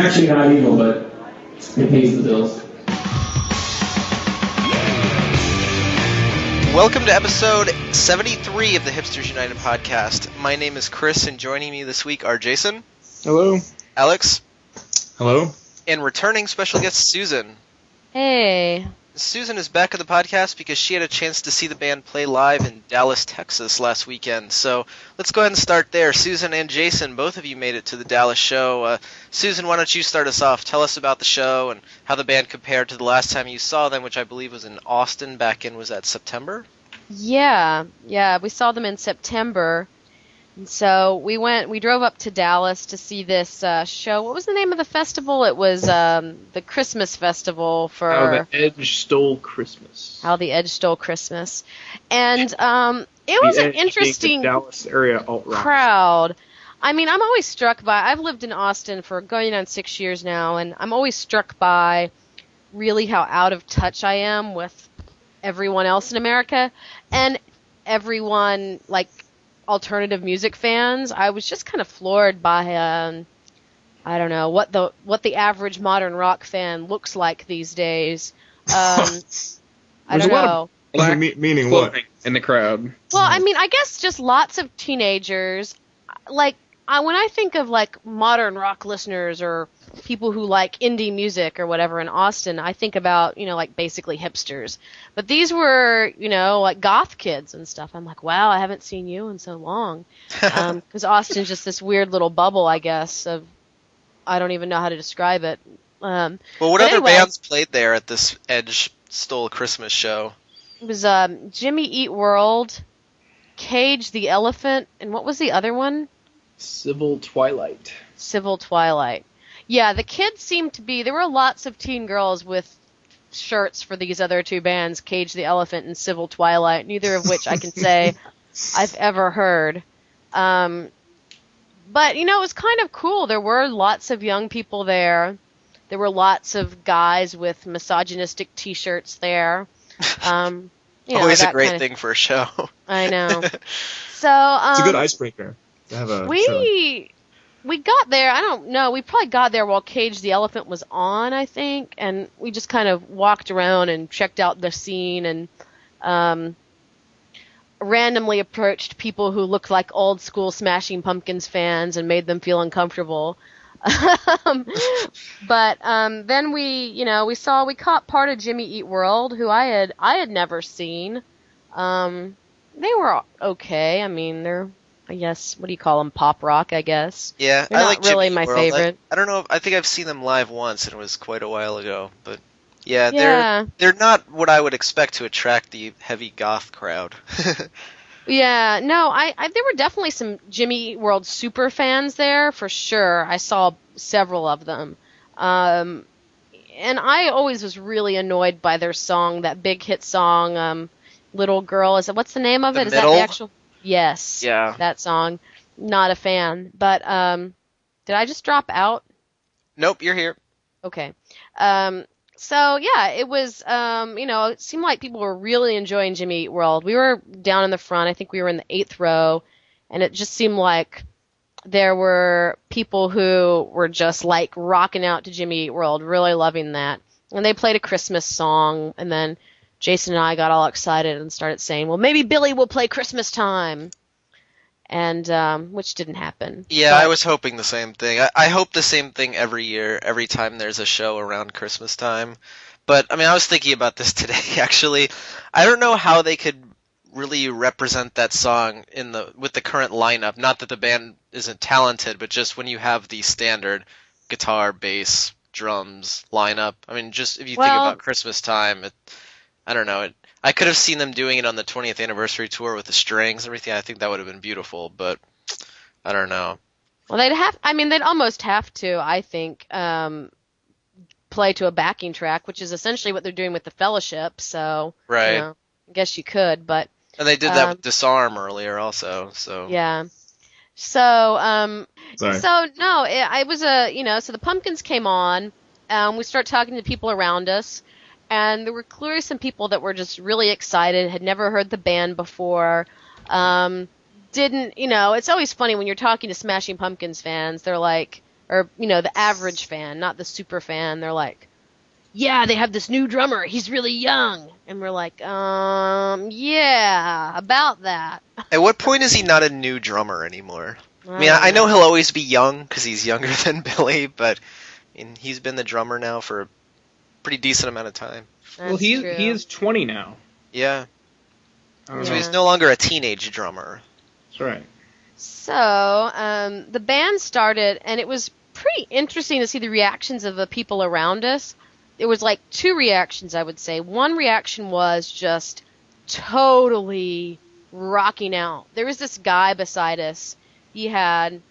Actually not evil, but it pays the bills. Welcome to episode 73 of the Hipsters United podcast. My name is Chris, and joining me this week are Jason. Hello. Alex. Hello. And returning special guest Susan. Hey. Susan is back on the podcast because she had a chance to see the band play live in Dallas, Texas last weekend. So let's go ahead and start there. Susan and Jason, both of you made it to the Dallas show. Susan, why don't you start us off? Tell us about the show and how the band compared to the last time you saw them, which I believe was in Austin back in, was that September? Yeah, we saw them in September. And so we drove up to Dallas to see this show. What was the name of the festival? It was the Christmas festival for... How the Edge Stole Christmas. How the Edge Stole Christmas. And it was an interesting Dallas area alt-rock crowd. I mean, I'm always struck by... I've lived in Austin for going on 6 years now, and I'm always struck by really how out of touch I am with everyone else in America. And everyone, like... alternative music fans. I was just kind of floored by I don't know what the average modern rock fan looks like these days. I don't know. Meaning what in the crowd? Well, I mean, I guess just lots of teenagers. Like when I think of like modern rock listeners or people who like indie music or whatever in Austin, I think about, like basically hipsters. But these were, like goth kids and stuff. I'm like, wow, I haven't seen you in so long. Because Austin's just this weird little bubble, I guess, of, I don't even know how to describe it. Well, what other bands played there at this Edge Stole Christmas show? It was Jimmy Eat World, Cage the Elephant, and what was the other one? Civil Twilight. Civil Twilight. Yeah, the kids seemed to be... There were lots of teen girls with shirts for these other two bands, Cage the Elephant and Civil Twilight, neither of which I can say I've ever heard. But, it was kind of cool. There were lots of young people there. There were lots of guys with misogynistic T-shirts there. Always a great thing for a show. I know. So it's a good icebreaker to have a show. We got there, I don't know, we probably got there while Cage the Elephant was on, I think, and we just kind of walked around and checked out the scene and randomly approached people who looked like old school Smashing Pumpkins fans and made them feel uncomfortable. But then we caught part of Jimmy Eat World, who I had never seen. They were okay. I mean, they're, I guess, what do you call them? Pop rock, I guess. Yeah, they're I not like really Jimmy my World. favorite. I don't know. I think I've seen them live once, and it was quite a while ago. But yeah, they're not what I would expect to attract the heavy goth crowd. Yeah, no, there were definitely some Jimmy Eat World super fans there for sure. I saw several of them, and I always was really annoyed by their song, that big hit song, "Little Girl." What's the name of it? Is that the actual? Yes. Yeah. That song. Not a fan. But did I just drop out? Nope, you're here. Okay. So yeah, it was it seemed like people were really enjoying Jimmy Eat World. We were down in the front. I think we were in the 8th row, and it just seemed like there were people who were just like rocking out to Jimmy Eat World, really loving that. And they played a Christmas song, and then Jason and I got all excited and started saying, well, maybe Billy will play Christmas Time. And which didn't happen. Yeah, but I was hoping the same thing. I hope the same thing every year, every time there's a show around Christmas time. But, I mean, I was thinking about this today, actually. I don't know how they could really represent that song with the current lineup. Not that the band isn't talented, but just when you have the standard guitar, bass, drums lineup. I mean, just if you think about Christmas time, I don't know. I could have seen them doing it on the 20th anniversary tour with the strings and everything. I think that would have been beautiful, but I don't know. Well, they'd almost have to, I think, play to a backing track, which is essentially what they're doing with the Fellowship. So, right. I guess you could, but. And they did that with Disarm earlier also, so. Yeah. So, Sorry. so no, I was so the Pumpkins came on, we started talking to people around us. And there were clearly some people that were just really excited, had never heard the band before, it's always funny when you're talking to Smashing Pumpkins fans. They're like, or, the average fan, not the super fan, they're like, yeah, they have this new drummer. He's really young. And we're like, yeah, about that. At what point is he not a new drummer anymore? I know he'll always be young because he's younger than Billy, but he's been the drummer now for a pretty decent amount of time. Well, he is 20 now. Yeah. So he's no longer a teenage drummer. That's right. So, the band started, and it was pretty interesting to see the reactions of the people around us. There was like two reactions, I would say. One reaction was just totally rocking out. There was this guy beside us. He had,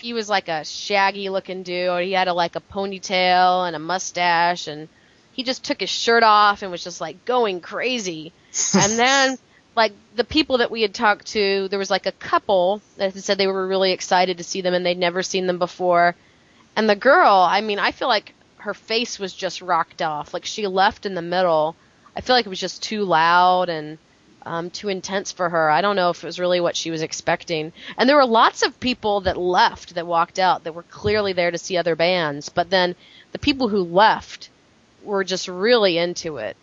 he was like a shaggy looking dude. He had a ponytail and a mustache, and he just took his shirt off and was just like going crazy. And then, the people that we had talked to, there was a couple that had said they were really excited to see them and they'd never seen them before. And the girl, I feel like her face was just rocked off. She left in the middle. I feel like it was just too loud and too intense for her. I don't know if it was really what she was expecting. And there were lots of people that left, that walked out, that were clearly there to see other bands. But then the people who left were just really into it.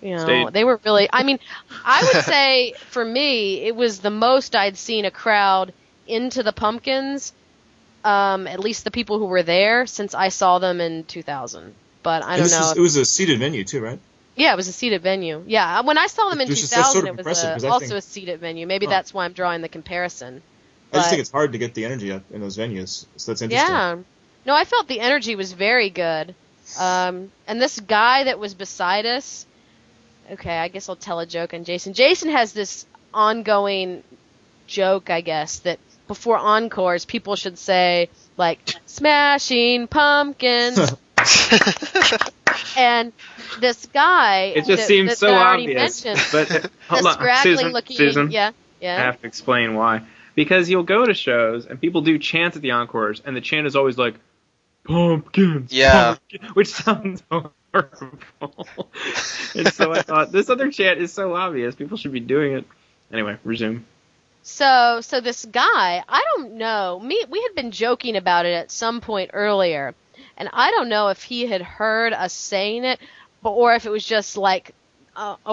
They were really, I would say for me, it was the most I'd seen a crowd into the Pumpkins, at least the people who were there, since I saw them in 2000. But I don't know. It was a seated venue too, right? Yeah, it was a seated venue. Yeah, when I saw them in 2000, it was also a seated venue. Maybe that's why I'm drawing the comparison. I just think it's hard to get the energy up in those venues, so that's interesting. Yeah. No, I felt the energy was very good. And this guy that was beside us, okay, I guess I'll tell a joke on Jason. Jason has this ongoing joke, I guess, that before encores, people should say, Smashing Pumpkins. And this guy, it just seems so obvious. But hold on, Susan, yeah. I have to explain why. Because you'll go to shows and people do chants at the encores, and the chant is always like, Pumpkins, yeah, pumpkins, which sounds horrible. And so I thought, this other chant is so obvious, people should be doing it. Anyway, resume. So this guy, I don't know, we had been joking about it at some point earlier, and I don't know if he had heard us saying it, or if it was just a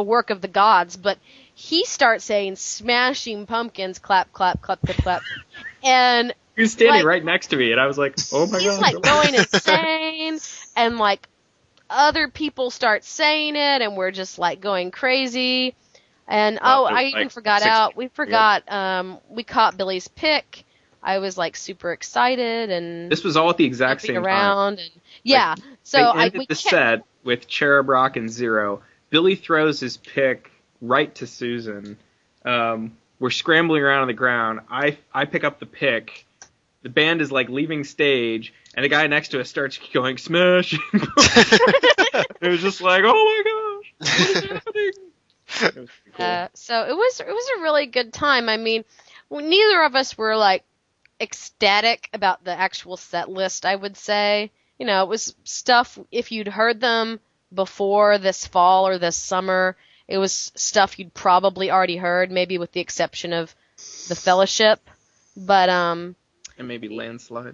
work of the gods, but he starts saying, Smashing Pumpkins, clap, clap, clap, clap, clap. And he was standing right next to me, and I was like, oh my God. He's going insane, and other people start saying it, and we're just going crazy. And I even forgot out. We forgot. We caught Billy's pick. I was super excited, and this was all at the exact same time. And, yeah. So they ended the set with Cherub Rock and Zero. Billy throws his pick right to Susan. We're scrambling around on the ground. I pick up the pick. The band is leaving stage, and the guy next to us starts going smash. It was just oh my gosh, what is happening? It was cool. So it was a really good time. Neither of us were ecstatic about the actual set list, I would say. It was stuff, if you'd heard them before this fall or this summer, it was stuff you'd probably already heard, maybe with the exception of The Fellowship. But and maybe Landslide.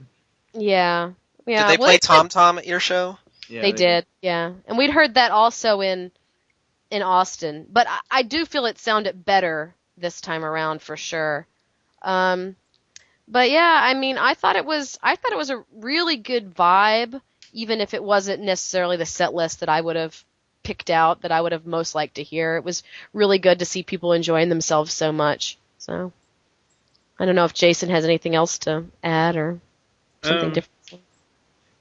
Yeah. Did they play Tom Tom at your show? Yeah, they did. Yeah. And we'd heard that also in Austin, but I do feel it sounded better this time around for sure. But yeah, I thought it was a really good vibe, even if it wasn't necessarily the set list that I would have picked out, that I would have most liked to hear. It was really good to see people enjoying themselves so much. So I don't know if Jason has anything else to add or something different.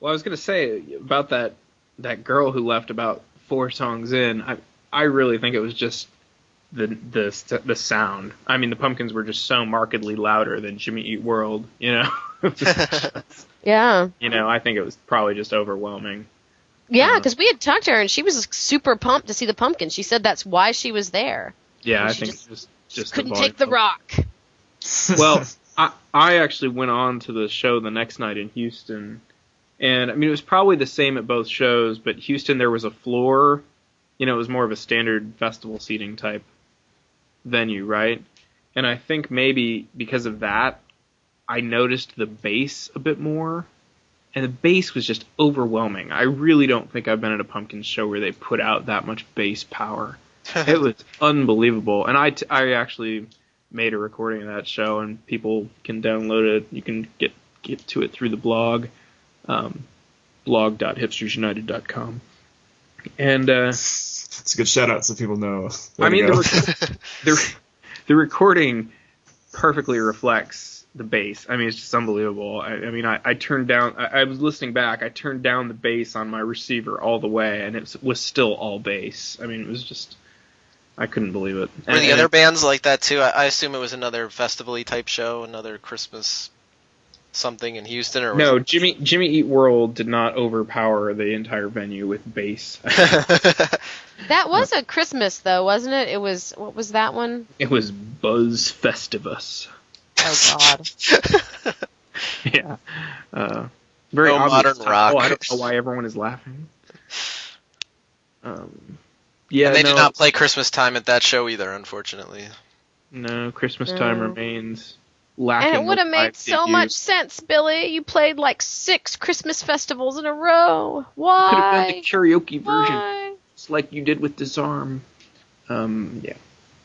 Well, I was going to say about that girl who left about 4 songs in. I really think it was just the sound. The Pumpkins were just so markedly louder than Jimmy Eat World, Yeah. I think it was probably just overwhelming. Yeah, because we had talked to her, and she was super pumped to see the Pumpkins. She said that's why she was there. Yeah, I think it's just couldn't take the rock. Well, I actually went on to the show the next night in Houston, and it was probably the same at both shows, but Houston there was a floor. It was more of a standard festival seating type venue, right? And I think maybe because of that, I noticed the bass a bit more, and the bass was just overwhelming. I really don't think I've been at a Pumpkins show where they put out that much bass power. It was unbelievable, and I actually made a recording of that show, and people can download it. You can get to it through the blog, blog.hipstersunited.com. And it's a good shout out so people know. I mean, the recording perfectly reflects the bass. I mean, it's just unbelievable. I turned down. I was listening back. I turned down the bass on my receiver all the way, and it was still all bass. I mean, it was just. I couldn't believe it. Were the other bands like that too? I assume it was another festival-y type show, another Christmas something in Houston, or was no? it... Jimmy Eat World did not overpower the entire venue with bass. That was a Christmas though, wasn't it? It was, what was that one? It was Buzz Festivus. Oh God. Yeah. Very No obvious modern rock. title. I don't know why everyone is laughing. Yeah, and they did not play Christmas Time at that show either, unfortunately. No, Christmas Time remains lacking. And it would have made so much sense. sense, Billy. You played like 6 Christmas festivals in a row. Why? Could have done the karaoke version, Why? just like you did with Disarm. Yeah.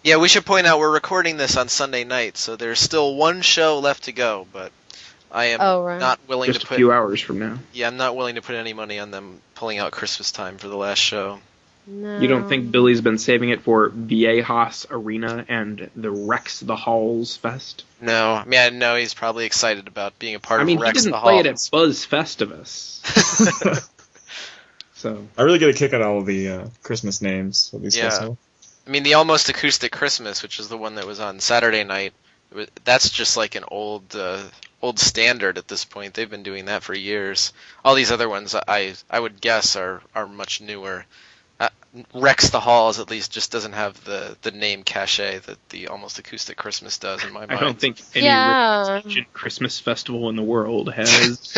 Yeah, we should point out we're recording this on Sunday night, so there's still one show left to go, but I am not willing just to a put... few hours from now. Yeah, I'm not willing to put any money on them pulling out Christmas Time for the last show. No. You don't think Billy's been saving it for Viejas Arena and the WREX the Halls Fest? No, I mean, I know he's probably excited about being a part of he Rex didn't the play Halls. it at Buzz Festivus. So I really get a kick out of all the Christmas names of these Yeah. festivals. I mean, the Almost Acoustic Christmas, which is the one that was on Saturday night, that's just like an old standard at this point. They've been doing that for years. All these other ones, I would guess, are much newer. Rex the Halls at least just doesn't have the name cachet that the Almost Acoustic Christmas does in my mind. I don't think any ancient Christmas festival in the world has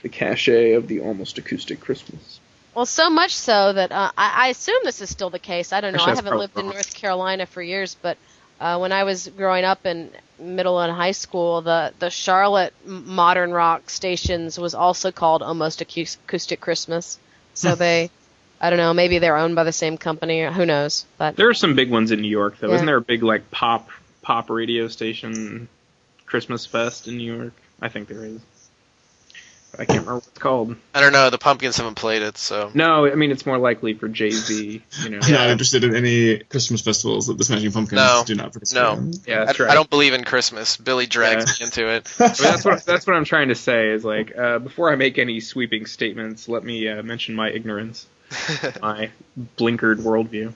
the cachet of the Almost Acoustic Christmas. Well, so much so that I assume this is still the case. I don't know. Actually, I that's haven't lived in probably North Carolina for years, but when I was growing up in middle and high school, the Charlotte modern rock stations was also called Almost Acoustic Christmas. So they, I don't know, maybe they're owned by the same company, or who knows? But There are some big ones in New York, though. Yeah. Isn't there a big like pop radio station Christmas fest in New York? I think there is. I can't remember what it's called. I don't know. The Pumpkins haven't played it, so... No, I mean, it's more likely for Jay-Z, you know. I'm not interested in any Christmas festivals that the Smashing Pumpkins do not participate in. Yeah, that's right. I don't believe in Christmas. Billy drags me into it. I mean, that's what I'm trying to say is, like, before I make any sweeping statements, let me mention my ignorance, my blinkered worldview.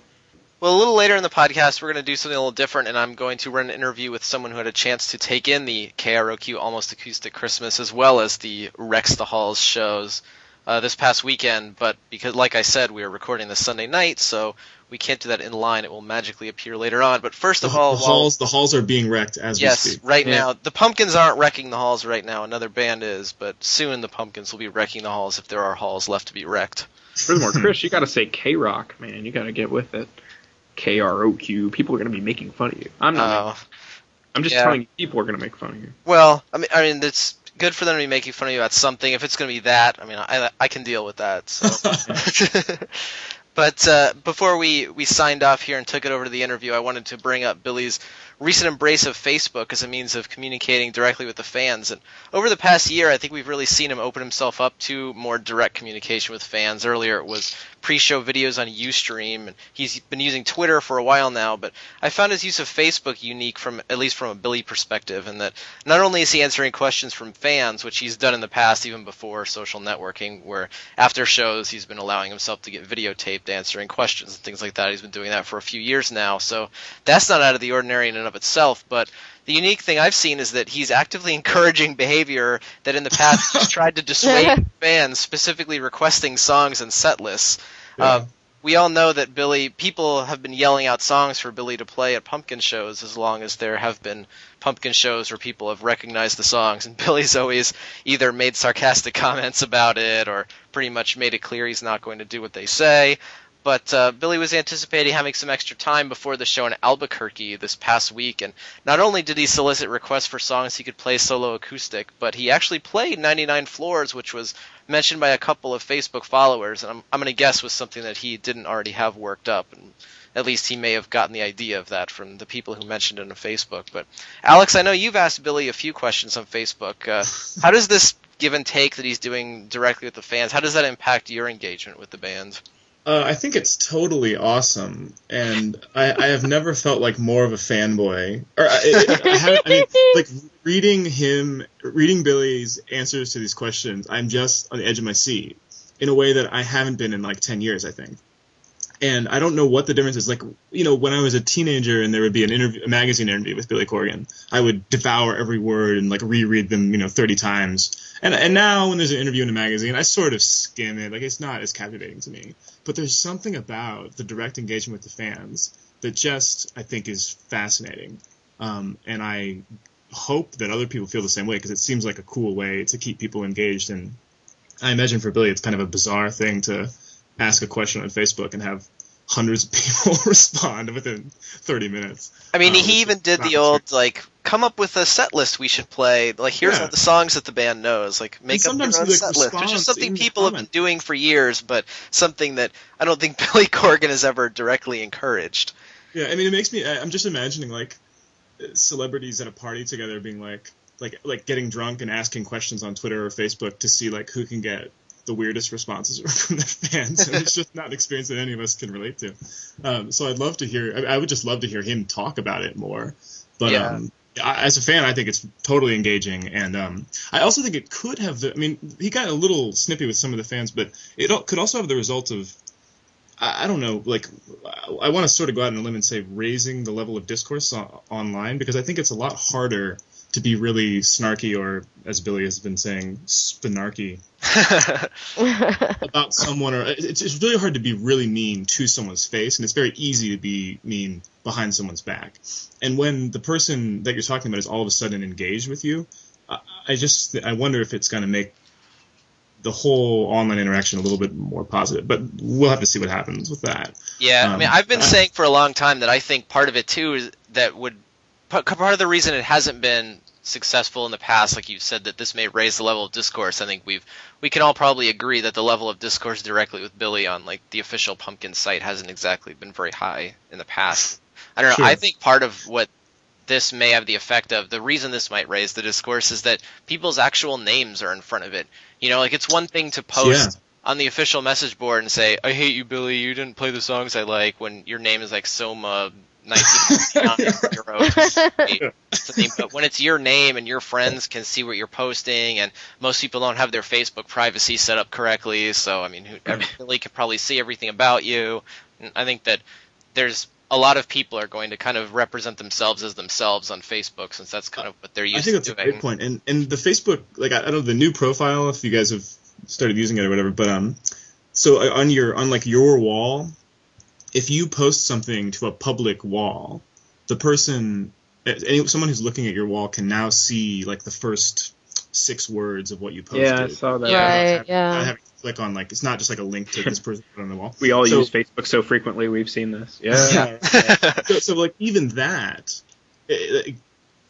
Well, a little later in the podcast, we're going to do something a little different, and I'm going to run an interview with someone who had a chance to take in the KROQ Almost Acoustic Christmas as well as the Rex the Halls shows this past weekend. But because, like I said, we are recording this Sunday night, so we can't do that in line. It will magically appear later on. But first of all, the halls are being wrecked as we speak. Yes, right now. The Pumpkins aren't wrecking the halls right now. Another band is, but soon the Pumpkins will be wrecking the halls if there are halls left to be wrecked. Furthermore, Chris, you got to say KROQ, man. You got to get with it. KROQ. People are going to be making fun of you. I'm not. I'm just telling you, people are going to make fun of you. Well, I mean, it's good for them to be making fun of you about something. If it's going to be that, I mean, I can deal with that. So. But before we signed off here and took it over to the interview, I wanted to bring up Billy's recent embrace of Facebook as a means of communicating directly with the fans. And over the past year, I think we've really seen him open himself up to more direct communication with fans. Earlier it was pre-show videos on Ustream, and he's been using Twitter for a while now, but I found his use of Facebook unique at least from a Billy perspective, in that not only is he answering questions from fans, which he's done in the past even before social networking, where after shows he's been allowing himself to get videotaped answering questions and things like that. He's been doing that for a few years now, so that's not out of the ordinary in and of itself. But the unique thing I've seen is that he's actively encouraging behavior that in the past he's tried to dissuade fans, specifically requesting songs and set lists. Yeah. We all know that people have been yelling out songs for Billy to play at Pumpkin shows as long as there have been Pumpkin shows where people have recognized the songs, and Billy's always either made sarcastic comments about it or pretty much made it clear he's not going to do what they say. But Billy was anticipating having some extra time before the show in Albuquerque this past week, and not only did he solicit requests for songs he could play solo acoustic, but he actually played 99 Floors, which was mentioned by a couple of Facebook followers, and I'm going to guess was something that he didn't already have worked up, and at least he may have gotten the idea of that from the people who mentioned it on Facebook. But Alex, I know you've asked Billy a few questions on Facebook. How does this give and take that he's doing directly with the fans, how does that impact your engagement with the band? I think it's totally awesome, and I have never felt like more of a fanboy. Like reading Billy's answers to these questions, I'm just on the edge of my seat in a way that I haven't been in like 10 years, I think. And I don't know what the difference is. Like, when I was a teenager and there would be a magazine interview with Billy Corgan, I would devour every word and like reread them, 30 times. And now when there's an interview in a magazine, I sort of skim it. Like, it's not as captivating to me. But there's something about the direct engagement with the fans that just, I think, is fascinating. And I hope that other people feel the same way, because it seems like a cool way to keep people engaged. And I imagine for Billy, it's kind of a bizarre thing to ask a question on Facebook and have hundreds of people respond within 30 minutes. I mean, he even did the old, like, come up with a set list we should play. Like, here's all the songs that the band knows. Like, make up your own set list, which is something people have been doing for years, but something that I don't think Billy Corgan has ever directly encouraged. Yeah, I mean, it makes me, I'm just imagining, like, celebrities at a party together being like getting drunk and asking questions on Twitter or Facebook to see, like, who can get the weirdest responses from their fans, and it's just not an experience that any of us can relate to. So I'd love to hear. I would just love to hear him talk about it more. But as a fan, I think it's totally engaging, and I also think it could have. He got a little snippy with some of the fans, but it could also have the result of, I don't know, like, I want to sort of go out on a limb and say raising the level of discourse online, because I think it's a lot harder to be really snarky, or as Billy has been saying, spinarky about someone, or it's really hard to be really mean to someone's face, and it's very easy to be mean behind someone's back. And when the person that you're talking about is all of a sudden engaged with you, I wonder if it's going to make the whole online interaction a little bit more positive. But we'll have to see what happens with that. Yeah, I've been saying for a long time that I think part of it too is that part of the reason it hasn't been successful in the past, like you said, that this may raise the level of discourse. I think we can all probably agree that the level of discourse directly with Billy on like the official Pumpkin site hasn't exactly been very high in the past. I don't know. Sure. I think part of what this may have the effect of, the reason this might raise the discourse, is that people's actual names are in front of it. Like, it's one thing to post on the official message board and say, I hate you, Billy, you didn't play the songs I like, when your name is like Soma 1999 but when it's your name and your friends can see what you're posting, and most people don't have their Facebook privacy set up correctly, so Billy can probably see everything about you. And I think that there's a lot of people are going to kind of represent themselves as themselves on Facebook, since that's kind of what they're used to doing. I think that's a great point. And the Facebook, like, I don't know, the new profile, if you guys have started using it or whatever, but so on your wall, if you post something to a public wall, the person, someone who's looking at your wall can now see like the first 6 words of what you posted. Yeah, I saw that. Right, Not having to click on, like, it's not just like a link to this person on the wall. We all use Facebook so frequently, we've seen this. Yeah. So like, even that it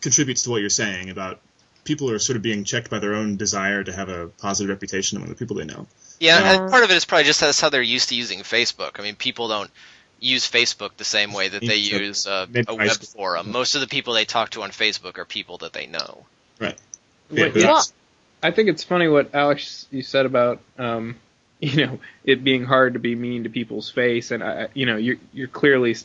contributes to what you're saying about people are sort of being checked by their own desire to have a positive reputation among the people they know. Yeah, and part of it is probably just that's how they're used to using Facebook. I mean, people don't use Facebook the same way that they use a web forum. Most of the people they talk to on Facebook are people that they know. Right. I think it's funny what Alex you said about it being hard to be mean to people's face, and you're clearly,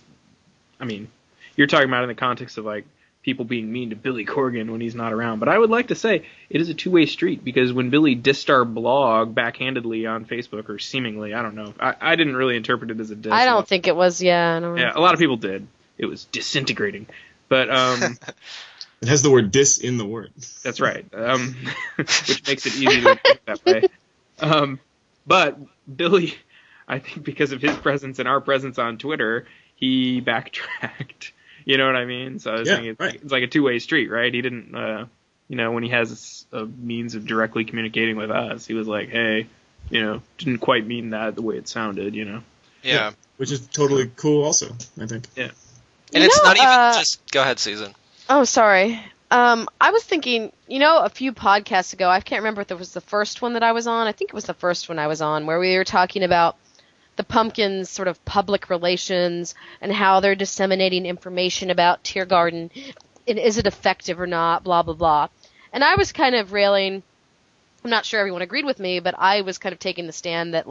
you're talking about in the context of like people being mean to Billy Corgan when he's not around. But I would like to say it is a two-way street, because when Billy dissed our blog backhandedly on Facebook, or seemingly, I don't know, I didn't really interpret it as a diss. I don't think it was. Yeah, I don't know. Yeah, a lot of people did. It was disintegrating, but it has the word "dis" in the word. That's right, which makes it easy to interpret that way. But Billy, I think because of his presence and our presence on Twitter, he backtracked. You know what I mean? So I was thinking it's like a two-way street, right? He didn't, when he has a means of directly communicating with us, he was like, hey, didn't quite mean that the way it sounded, Yeah. Which is totally cool also, I think. Yeah. And it's not even just... Go ahead, Susan. Oh, sorry. I was thinking, a few podcasts ago, I can't remember if it was the first one that I was on. I think it was the first one I was on, where we were talking about the Pumpkins' sort of public relations and how they're disseminating information about Teargarden, and is it effective or not, blah, blah, blah. And I was kind of railing, I'm not sure everyone agreed with me, but I was kind of taking the stand that,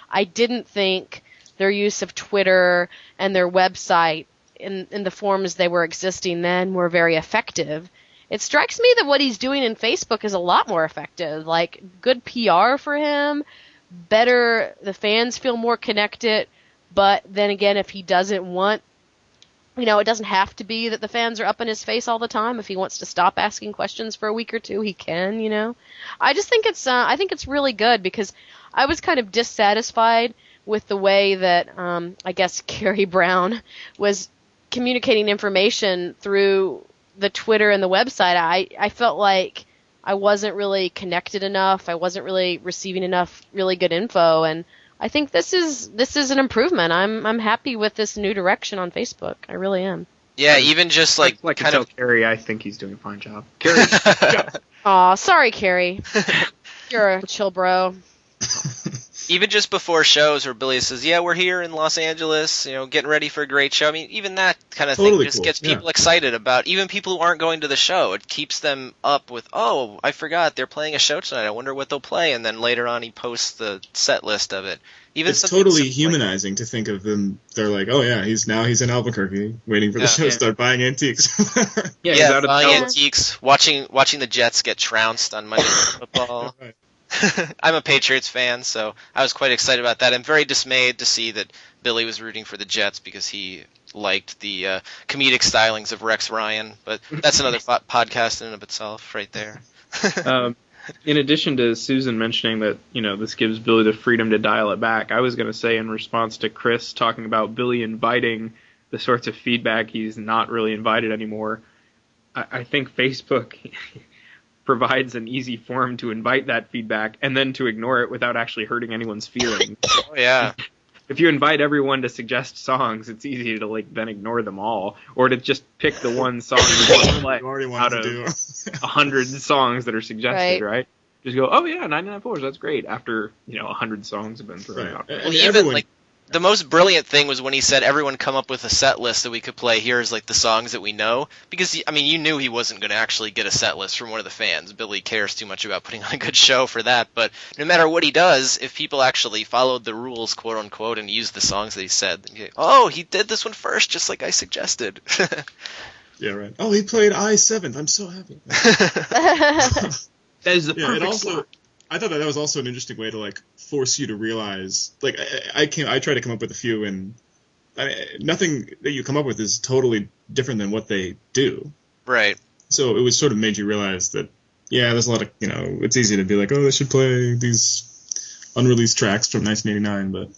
I didn't think their use of Twitter and their website in the forms they were existing then were very effective. It strikes me that what he's doing in Facebook is a lot more effective. Good PR for him, better, the fans feel more connected, but then again, if he doesn't want, it doesn't have to be that the fans are up in his face all the time. If he wants to stop asking questions for a week or two, he can, I just think it's really good, because I was kind of dissatisfied with the way that, I guess, Carrie Brown was communicating information through the Twitter and the website. I felt like I wasn't really connected enough. I wasn't really receiving enough really good info, and I think this is an improvement. I'm happy with this new direction on Facebook. I really am. Yeah, even just I kind tell of... Carrie, I think he's doing a fine job. Carrie, go. Aw, sorry, Carrie. You're a chill bro. Even just before shows where Billy says, yeah, we're here in Los Angeles, getting ready for a great show. I mean, even that kind of thing just cool. gets people excited about, even people who aren't going to the show. It keeps them up with, oh, I forgot, they're playing a show tonight. I wonder what they'll play. And then later on he posts the set list of it. It's totally humanizing to think of them. They're like, oh yeah, he's in Albuquerque waiting for the show to start buying antiques. yeah, buying antiques, watching the Jets get trounced on Monday Night Football. Right. I'm a Patriots fan, so I was quite excited about that. I'm very dismayed to see that Billy was rooting for the Jets because he liked the comedic stylings of Rex Ryan, but that's another podcast in and of itself right there. In addition to Susan mentioning that, this gives Billy the freedom to dial it back, I was going to say in response to Chris talking about Billy inviting the sorts of feedback he's not really invited anymore, I think Facebook provides an easy forum to invite that feedback and then to ignore it without actually hurting anyone's feelings. Oh, yeah. If you invite everyone to suggest songs, it's easy to then ignore them all, or to just pick the one song you want to play out of 100 songs that are suggested, right? Just go, oh yeah, 99 Floors, that's great. After 100 songs have been thrown out. Well, even the most brilliant thing was when he said, everyone come up with a set list that we could play. Here's the songs that we know. Because, you knew he wasn't going to actually get a set list from one of the fans. Billy cares too much about putting on a good show for that. But no matter what he does, if people actually followed the rules, quote unquote, and used the songs that he said, oh, he did this one first, just like I suggested. Yeah, right. Oh, he played I-7th. I'm so happy. That is the perfect slot. I thought that was also an interesting way to force you to realize. I try to come up with a few, and nothing that you come up with is totally different than what they do. Right. So it was sort of made you realize that there's a lot of it's easy to be like, oh, they should play these unreleased tracks from 1989, but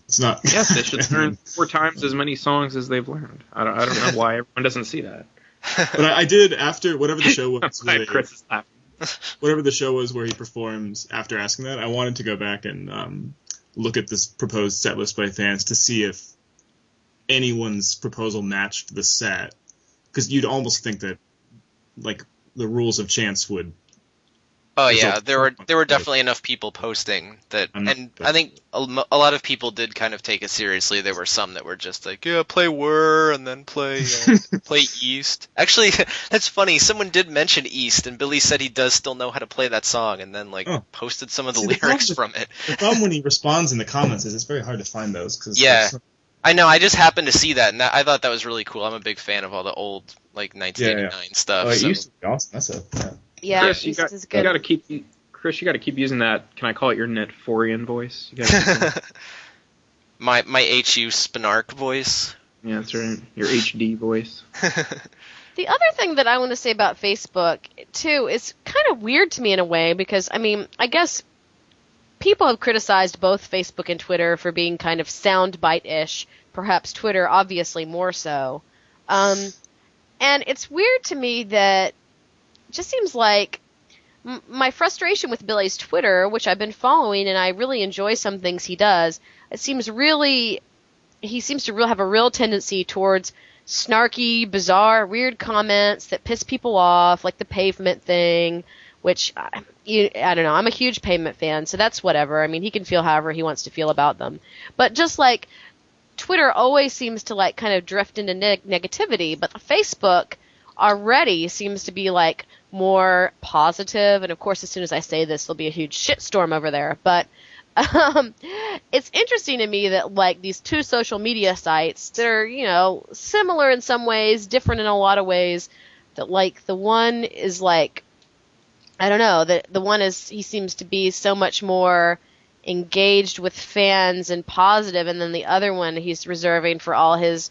it's not. Yes, they should learn 4 times as many songs as they've learned. I don't know why everyone doesn't see that. But I did after whatever the show was. Chris is laughing. Whatever the show was where he performs after asking that, I wanted to go back and look at this proposed set list by fans to see if anyone's proposal matched the set. Because you'd almost think that, the rules of chance would... Oh, yeah, there were definitely enough people posting that... And I think a lot of people did kind of take it seriously. There were some that were just like, yeah, play Whir, and then play East. Actually, that's funny. Someone did mention East, and Billy said he does still know how to play that song, and then, posted some of the lyrics from it. The problem when he responds in the comments is it's very hard to find those. Cause I know, I just happened to see that, and I thought that was really cool. I'm a big fan of all the old, 1989 stuff. Oh, it used to be awesome. That's Yeah, Chris, you got to keep using that. Can I call it your Netforian voice? You my HU Spinark voice. Yeah, that's right. Your HD voice. The other thing that I want to say about Facebook too is kind of weird to me in a way, because I guess people have criticized both Facebook and Twitter for being kind of soundbite-ish. Perhaps Twitter, obviously more so. And it's weird to me that. It just seems like my frustration with Billy's Twitter, which I've been following, and I really enjoy some things he does, he seems to have a real tendency towards snarky, bizarre, weird comments that piss people off, like the pavement thing, which, I don't know, I'm a huge Pavement fan, so that's whatever. I mean, he can feel however he wants to feel about them. But just like, Twitter always seems to like kind of drift into negativity, but Facebook already seems to be like more positive, and of course as soon as I say this there'll be a huge shitstorm over there, but it's interesting to me that like these two social media sites that are, you know, similar in some ways, different in a lot of ways, that like the one is like, I don't know, the one is, he seems to be so much more engaged with fans and positive, and then the other one he's reserving for all his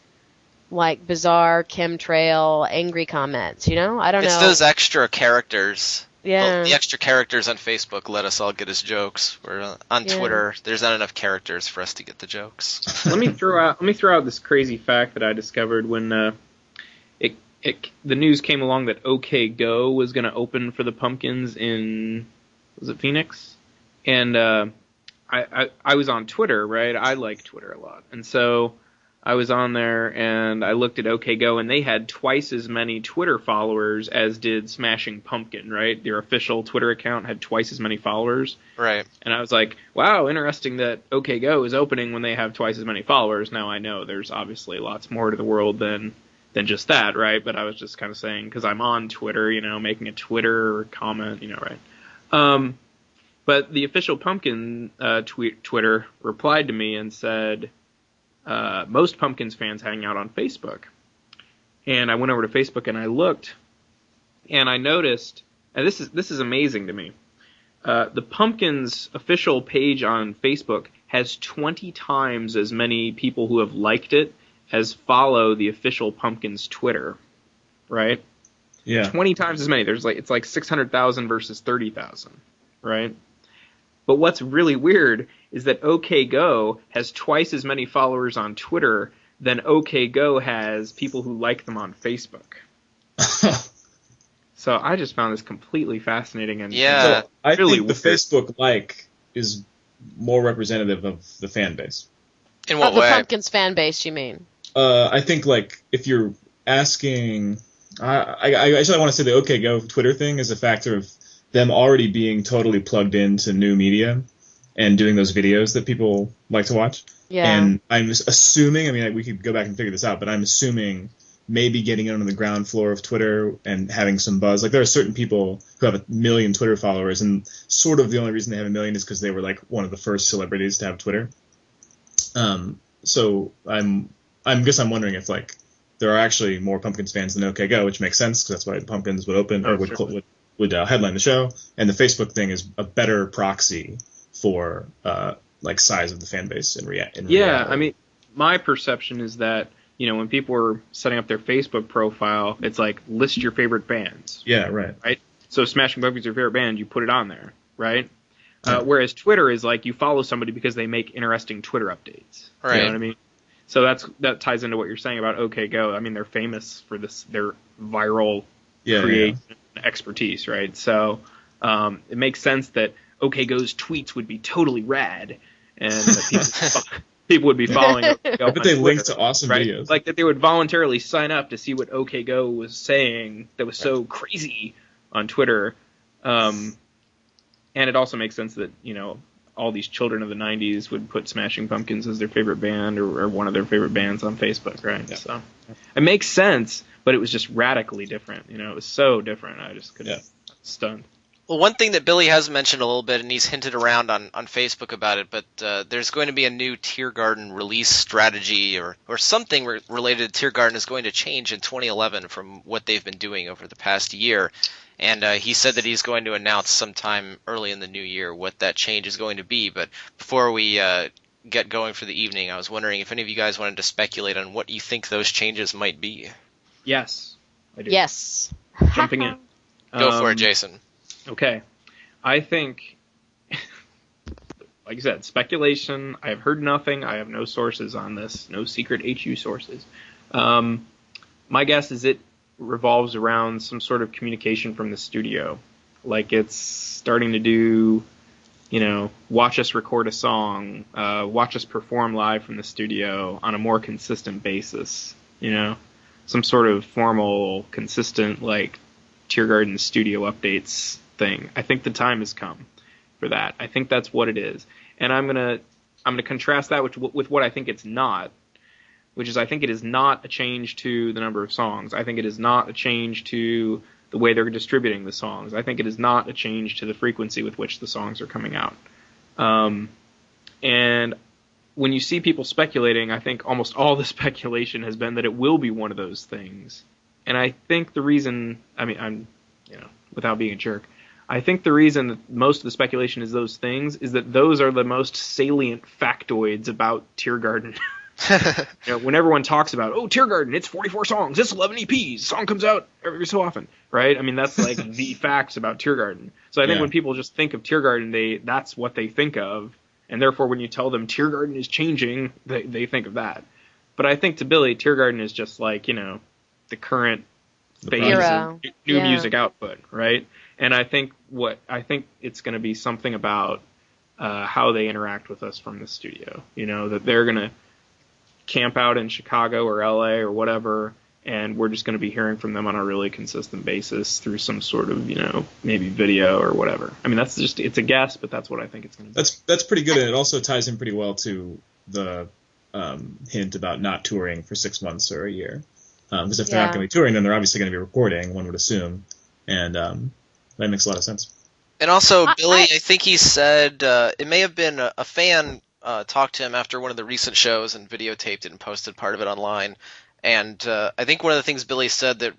like bizarre chemtrail angry comments, you know? I don't know. It's those extra characters. Yeah. Well, the extra characters on Facebook let us all get his jokes. Where on Twitter, there's not enough characters for us to get the jokes. Let me throw out this crazy fact that I discovered when the news came along that OK Go was going to open for the Pumpkins in, was it Phoenix? And I was on Twitter, right? I like Twitter a lot, and so I was on there and I looked at OK Go, and they had twice as many Twitter followers as did Smashing Pumpkin, right? Their official Twitter account had twice as many followers. Right. And I was like, wow, interesting that OK Go is opening when they have twice as many followers. Now I know there's obviously lots more to the world than just that, right? But I was just kind of saying, because I'm on Twitter, you know, making a Twitter comment, you know, right? But the official Pumpkin Twitter replied to me and said, most Pumpkins fans hang out on Facebook. And I went over to Facebook and I looked, and I noticed, and this is amazing to me, the Pumpkins official page on Facebook has 20 times as many people who have liked it as follow the official Pumpkins Twitter, right? Yeah. 20 times as many. It's like 600,000 versus 30,000, right? But what's really weird is that OK Go has twice as many followers on Twitter than OK Go has people who like them on Facebook. So I just found this completely fascinating and Yeah. So I really think the weird. Facebook like is more representative of the fan base. In what the way? Pumpkins fan base, you mean? I think like if you're asking, I actually want to say the OK Go Twitter thing is a factor of them already being totally plugged into new media and doing those videos that people like to watch. Yeah. And I'm assuming, I mean, we could go back and figure this out, but I'm assuming maybe getting on the ground floor of Twitter and having some buzz. Like there are certain people who have 1 million Twitter followers, and sort of the only reason they have 1 million is because they were like one of the first celebrities to have Twitter. So I'm wondering if like there are actually more Pumpkins fans than OK Go, which makes sense because that's why Pumpkins would open or would headline the show, and the Facebook thing is a better proxy for like size of the fan base in reality. Yeah, I mean, my perception is that, you know, when people are setting up their Facebook profile, it's like list your favorite bands. Yeah, right. Right. So Smashing Pumpkins is your favorite band, you put it on there, right? Whereas Twitter is like you follow somebody because they make interesting Twitter updates. Right. You know what I mean? So that ties into what you're saying about OK Go. I mean, they're famous for their viral creation expertise, right? So it makes sense that OK Go's tweets would be totally rad, and that people would be following OK Go. But they on link Twitter, to awesome right? videos. Like that they would voluntarily sign up to see what OK Go was saying that was so crazy on Twitter. And it also makes sense that, you know, all these children of the 90s would put Smashing Pumpkins as their favorite band or one of their favorite bands on Facebook, right? Yeah. So it makes sense, but it was just radically different. You know, it was so different. I just couldn't. Stunned. Well, one thing that Billy has mentioned a little bit, and he's hinted around on Facebook about it, but there's going to be a new Teargarden release strategy or something related to Teargarden is going to change in 2011 from what they've been doing over the past year. And he said that he's going to announce sometime early in the new year what that change is going to be. But before we get going for the evening, I was wondering if any of you guys wanted to speculate on what you think those changes might be. Yes, I do. Yes. Jumping in. Go for it, Jason. Okay. I think, like I said, speculation. I have heard nothing. I have no sources on this. No secret HU sources. My guess is it revolves around some sort of communication from the studio Like it's starting to do, watch us record a song, watch us perform live from the studio on a more consistent basis, some sort of formal, consistent, like, Teargarden studio updates thing. I think the time has come for that. I think that's what it is. And I'm gonna contrast that with what I think it's not, which is I think it is not a change to the number of songs. I think it is not a change to the way they're distributing the songs. I think it is not a change to the frequency with which the songs are coming out. And when you see people speculating, I think almost all the speculation has been that it will be one of those things. And I think the reason, without being a jerk, I think the reason that most of the speculation is those things is that those are the most salient factoids about Teargarden. When everyone talks about, Teargarden, it's 44 songs, it's 11 EPs, song comes out every so often, right? I mean, that's like the facts about Teargarden. So I think when people just think of Teargarden, that's what they think of, and therefore when you tell them Teargarden is changing, they think of that. But I think to Billy, Teargarden is just like, the current phase of new music output, right? And I think it's going to be something about how they interact with us from the studio, that they're going to camp out in Chicago or LA or whatever, and we're just going to be hearing from them on a really consistent basis through some sort of, maybe video or whatever. I mean, it's a guess, but that's what I think it's going to be. That's pretty good, and it also ties in pretty well to the hint about not touring for 6 months or a year. Because if they're not going to be touring, then they're obviously going to be recording, one would assume, and that makes a lot of sense. And also, Billy, I think he said it may have been a fan talked to him after one of the recent shows and videotaped it and posted part of it online. And I think one of the things Billy said that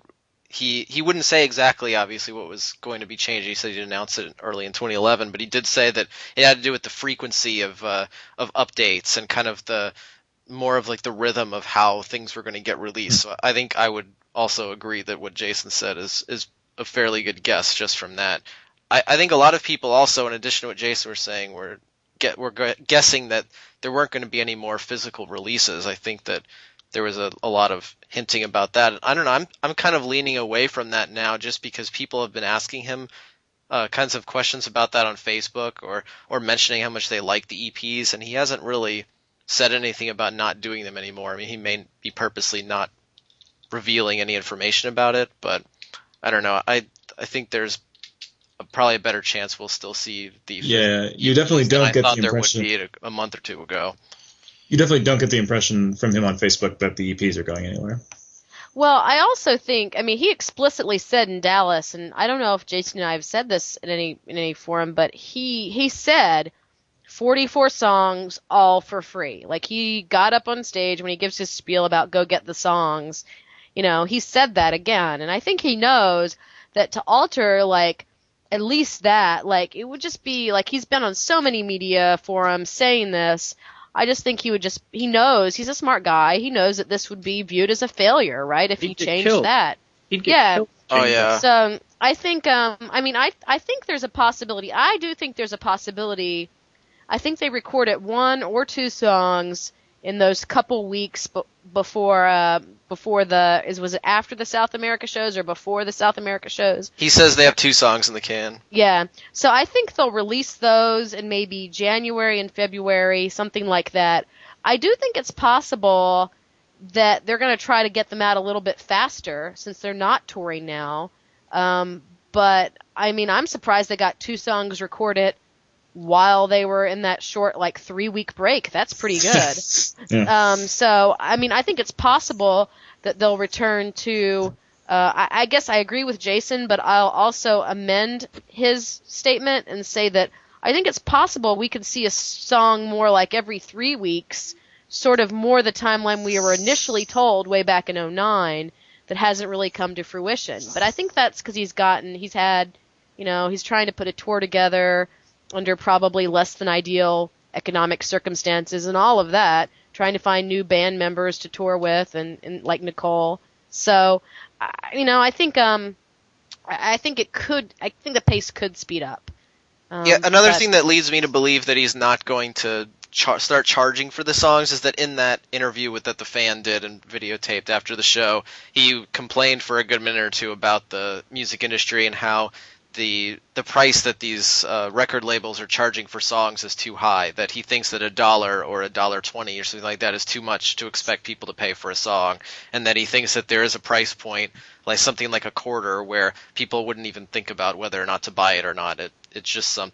he wouldn't say exactly, obviously, what was going to be changed. He said he'd announce it early in 2011, but he did say that it had to do with the frequency of updates and kind of the more of like the rhythm of how things were going to get released. So I think I would also agree that what Jason said is a fairly good guess just from that. I think a lot of people also, in addition to what Jason was saying, were guessing that there weren't going to be any more physical releases. I think that there was a lot of hinting about that. I don't know. I'm kind of leaning away from that now just because people have been asking him kinds of questions about that on Facebook or mentioning how much they like the EPs, and he hasn't really said anything about not doing them anymore. I mean, he may be purposely not revealing any information about it, but I don't know. I think there's probably a better chance we'll still see the you definitely don't get the impression there would be a month or two ago. You definitely don't get the impression from him on Facebook that the EPs are going anywhere. Well, I also think, he explicitly said in Dallas, and I don't know if Jason and I have said this in any forum, but he said 44 songs all for free. Like, he got up on stage when he gives his spiel about go get the songs, he said that again, and I think he knows that to alter, like, at least that, like, it would just be, like, he's been on so many media forums saying this. I just think he knows, he's a smart guy. He knows that this would be viewed as a failure, right? If he changed that. He'd get killed. Oh, yeah. So, I think, I think there's a possibility. I do think there's a possibility. I think they recorded 1 or 2 songs in those couple weeks before was it after the South America shows or before the South America shows? He says they have 2 songs in the can. Yeah. So I think they'll release those in maybe January and February, something like that. I do think it's possible that they're going to try to get them out a little bit faster since they're not touring now. But I'm surprised they got 2 songs recorded while they were in that short, like, 3-week break. That's pretty good. Yeah. So, I think it's possible that they'll return to, I guess I agree with Jason, but I'll also amend his statement and say that I think it's possible we could see a song more like every 3 weeks, sort of more the timeline we were initially told way back in 2009 that hasn't really come to fruition. But I think that's because he's trying to put a tour together under probably less than ideal economic circumstances and all of that, trying to find new band members to tour with and like Nicole. So, I think the pace could speed up. Another thing that leads me to believe that he's not going to start charging for the songs is that in that interview that the fan did and videotaped after the show, he complained for a good minute or two about the music industry and how the price that these record labels are charging for songs is too high, that he thinks that $1 or $1.20 or something like that is too much to expect people to pay for a song, and that he thinks that there is a price point, like something like a quarter, where people wouldn't even think about whether or not to buy it or not. It's just a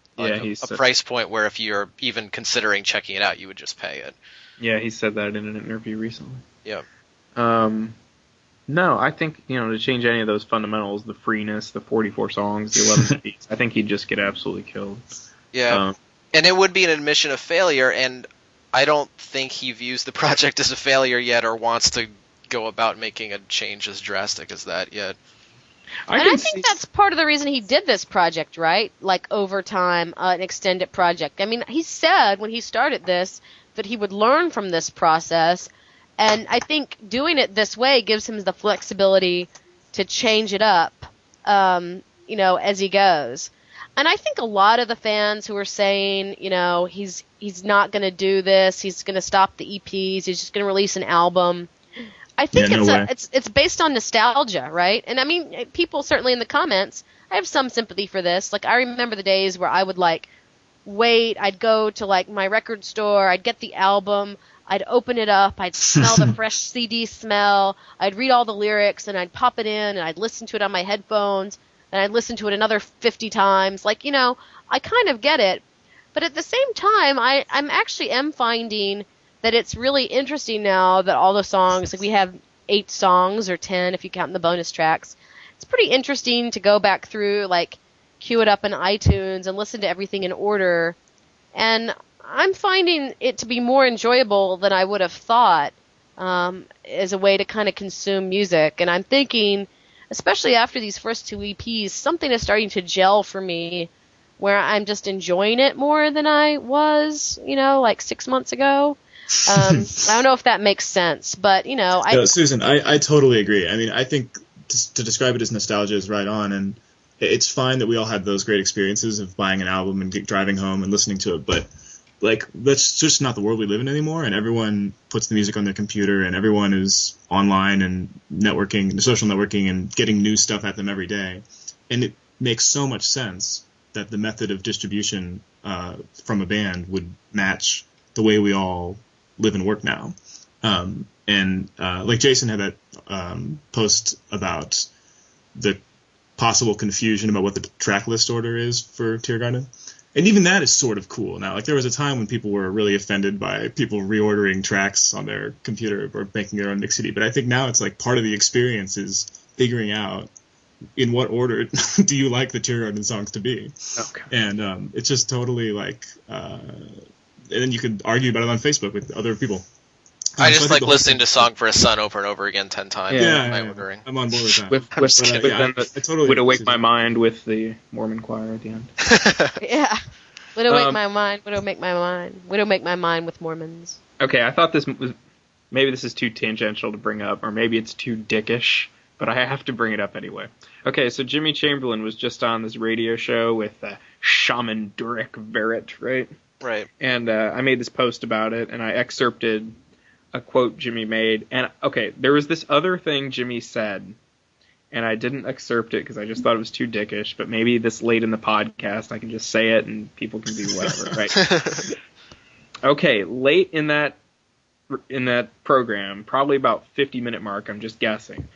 price point where if you're even considering checking it out, you would just pay it. Yeah, he said that in an interview recently. Yeah. No, I think, to change any of those fundamentals, the freeness, the 44 songs, the 11 beats, I think he'd just get absolutely killed. Yeah. And it would be an admission of failure, and I don't think he views the project as a failure yet or wants to go about making a change as drastic as that yet. I think that's part of the reason he did this project, right? Like, over time, an extended project. I mean, he said when he started this that he would learn from this process. And I think doing it this way gives him the flexibility to change it up, as he goes. And I think a lot of the fans who are saying, he's not going to do this, he's going to stop the EPs, he's just going to release an album. I think it's based on nostalgia, right? And I mean, people certainly in the comments, I have some sympathy for this. Like, I remember the days where I would wait, I'd go to my record store, I'd get the album, I'd open it up, I'd smell the fresh CD smell, I'd read all the lyrics, and I'd pop it in, and I'd listen to it on my headphones, and I'd listen to it another 50 times. I kind of get it. But at the same time, I'm actually finding that it's really interesting now that all the songs, we have 8 songs, or 10 if you count the bonus tracks. It's pretty interesting to go back through, queue it up in iTunes and listen to everything in order. And I'm finding it to be more enjoyable than I would have thought as a way to kind of consume music. And I'm thinking, especially after these first 2 EPs, something is starting to gel for me where I'm just enjoying it more than I was, 6 months ago. I don't know if that makes sense, but, Susan, I totally agree. I mean, I think to describe it as nostalgia is right on, and it's fine that we all had those great experiences of buying an album and driving home and listening to it, but that's just not the world we live in anymore, and everyone puts the music on their computer, and everyone is online and networking, social networking, and getting new stuff at them every day. And it makes so much sense that the method of distribution from a band would match the way we all live and work now. Jason had that post about the possible confusion about what the track list order is for Teargarden. And even that is sort of cool now. There was a time when people were really offended by people reordering tracks on their computer or making their own mix CD. But I think now it's part of the experience is figuring out in what order do you like the Teargarden songs to be. Okay. And it's just totally and then you could argue about it on Facebook with other people. I just like listening to Song for a Son over and over again 10 times. Yeah, ordering. I'm on board with that. I totally would awake my mind with the Mormon choir at the end. Yeah. Would awake my mind, would make my mind. Would make my mind with Mormons. Okay, I thought maybe this is too tangential to bring up, or maybe it's too dickish, but I have to bring it up anyway. Okay, so Jimmy Chamberlain was just on this radio show with Shaman Durek Verrett, right? Right. And I made this post about it, and I excerpted a quote Jimmy made. And, okay, there was this other thing Jimmy said, and I didn't excerpt it because I just thought it was too dickish, but maybe this late in the podcast I can just say it and people can do whatever, right? Okay, late in that program, probably about 50-minute mark, I'm just guessing,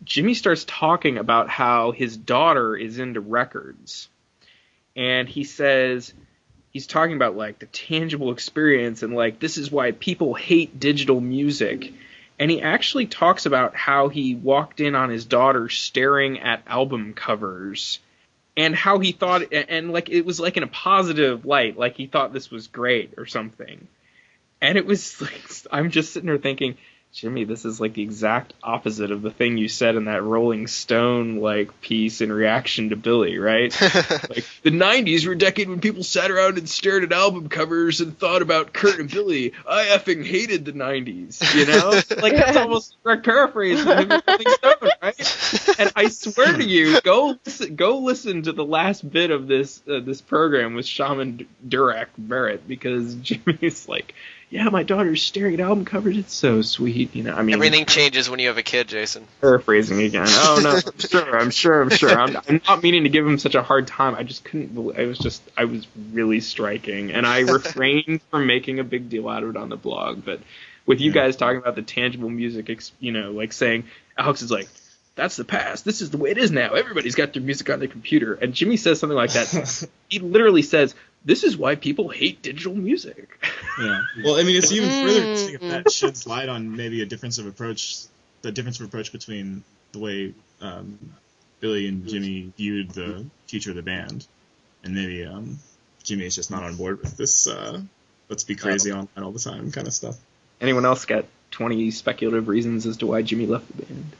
Jimmy starts talking about how his daughter is into records. And he says, he's talking about the tangible experience and this is why people hate digital music. And he actually talks about how he walked in on his daughter staring at album covers and how he thought, and it was in a positive light, he thought this was great or something. And it was I'm just sitting there thinking, Jimmy, this is the exact opposite of the thing you said in that Rolling Stone piece in reaction to Billy, right? The 90s were a decade when people sat around and stared at album covers and thought about Kurt and Billy. I effing hated the 90s, that's almost a direct paraphrase from him in Rolling Stone, right? And I swear to you, go listen to the last bit of this program with Shaman Durek Barrett, because Jimmy's yeah, my daughter's staring at album covers. It's so sweet. I mean, Everything changes when you have a kid, Jason. Paraphrasing again. Oh no, I'm sure. I'm not meaning to give him such a hard time. I just couldn't believe. I was really striking, and I refrained from making a big deal out of it on the blog. But with you guys talking about the tangible music, like saying Alex is like, that's the past. This is the way it is now. Everybody's got their music on their computer. And Jimmy says something like that. He literally says, this is why people hate digital music. Yeah. Well, I mean, it's even further interesting if that sheds light on maybe the difference of approach between the way Billy and Jimmy viewed the future of the band. And maybe Jimmy is just not on board with this let's be crazy on all the time kind of stuff. Anyone else got 20 speculative reasons as to why Jimmy left the band?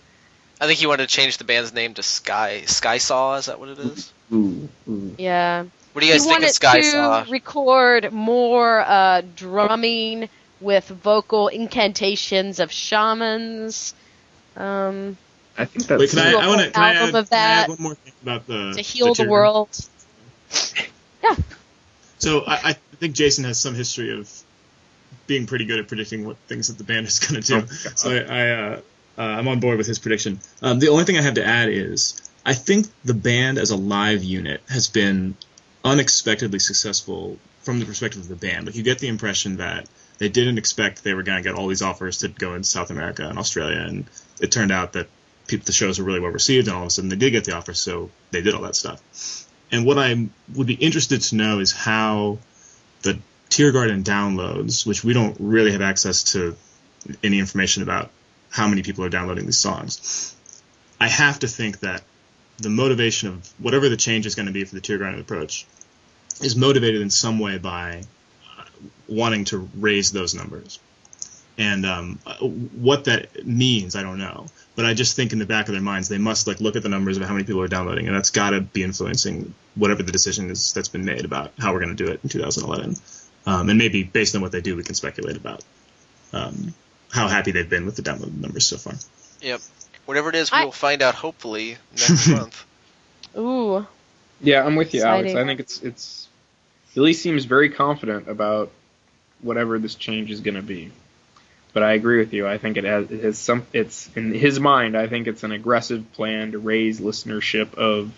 I think he wanted to change the band's name to Sky Saw. Is that what it is? Ooh. Yeah. What do you guys think of Sky Saw? He wanted to record more drumming with vocal incantations of shamans. I think that's. Wait, can I add one more thing about to heal the world? Yeah. So I think Jason has some history of being pretty good at predicting what things that the band is going to do. So I'm on board with his prediction. The only thing I have to add is I think the band as a live unit has been unexpectedly successful from the perspective of the band. Like, you get the impression that they didn't expect they were going to get all these offers to go in South America and Australia, and it turned out that the shows were really well received, and all of a sudden they did get the offer, so they did all that stuff. And what I would be interested to know is how the Teargarden downloads, which we don't really have access to any information about how many people are downloading these songs. I have to think that the motivation of whatever the change is going to be for the Teargarden approach is motivated in some way by wanting to raise those numbers. And what that means, I don't know. But I just think in the back of their minds, they must look at the numbers of how many people are downloading, and that's got to be influencing whatever the decision is that's been made about how we're going to do it in 2011. And maybe based on what they do, we can speculate about how happy they've been with the download numbers so far. Yep. Whatever it is, we'll find out hopefully next month. Ooh. Yeah, I'm with you, Exciting. Alex. I think it's Billy seems very confident about whatever this change is going to be. But I agree with you. I think it's in his mind. I think it's an aggressive plan to raise listenership of,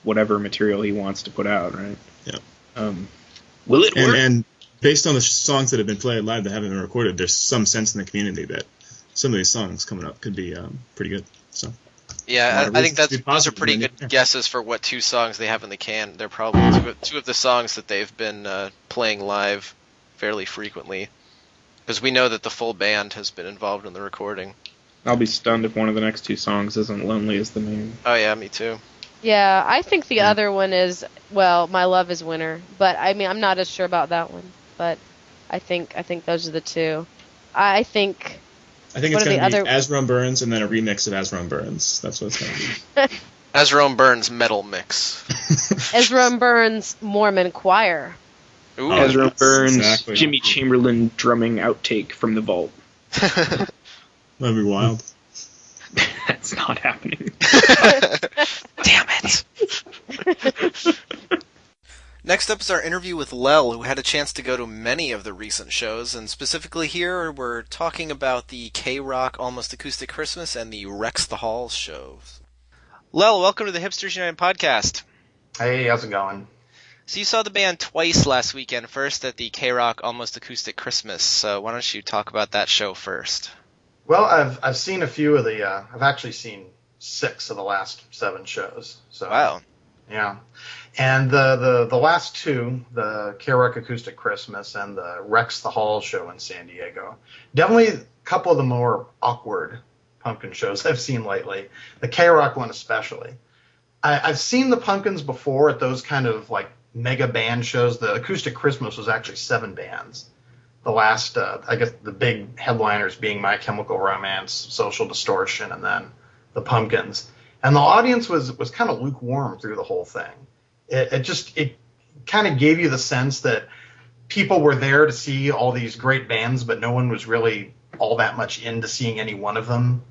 whatever material he wants to put out, right? Yeah. Will it work? And based on the songs that have been played live that haven't been recorded, there's some sense in the community that some of these songs coming up could be pretty good. So. Yeah, I think those are pretty good guesses for what two songs they have in the can. They're probably two of the songs that they've been playing live fairly frequently, because we know that the full band has been involved in the recording. I'll be stunned if one of the next two songs isn't "Lonely As the Moon." Oh yeah, me too. Yeah, I think the other one is, My Love Is Winter, but I mean, I'm not as sure about that one, but I think those are the two. I think it's going to be As Rome Burns and then a remix of As Rome Burns. That's what it's going to be. As Rome Burns metal mix. As Rome Burns Mormon Choir. Ooh. Ezra Burns, exactly. Jimmy Chamberlain drumming outtake from the vault. That'd be wild. That's not happening. Damn it. Next up is our interview with Lel, who had a chance to go to many of the recent shows, and specifically here we're talking about the KROQ Almost Acoustic Christmas and the WREX the Halls shows. Lel, welcome to the Hipsters United podcast. Hey, how's it going? So you saw the band twice last weekend, first at the KROQ Almost Acoustic Christmas, so why don't you talk about that show first? Well, I've seen a few of the I've actually seen 6 of the last 7 shows. So Wow. Yeah. And the last 2, the KROQ Acoustic Christmas and the WREX the Hall show in San Diego, definitely a couple of the more awkward Pumpkin shows I've seen lately. The KROQ one especially. I've seen the Pumpkins before at those kind of mega band shows. The Acoustic Christmas was actually 7 bands. The last, I guess the big headliners being My Chemical Romance, Social Distortion, and then the Pumpkins. And the audience was kind of lukewarm through the whole thing. It kind of gave you the sense that people were there to see all these great bands, but no one was really all that much into seeing any one of them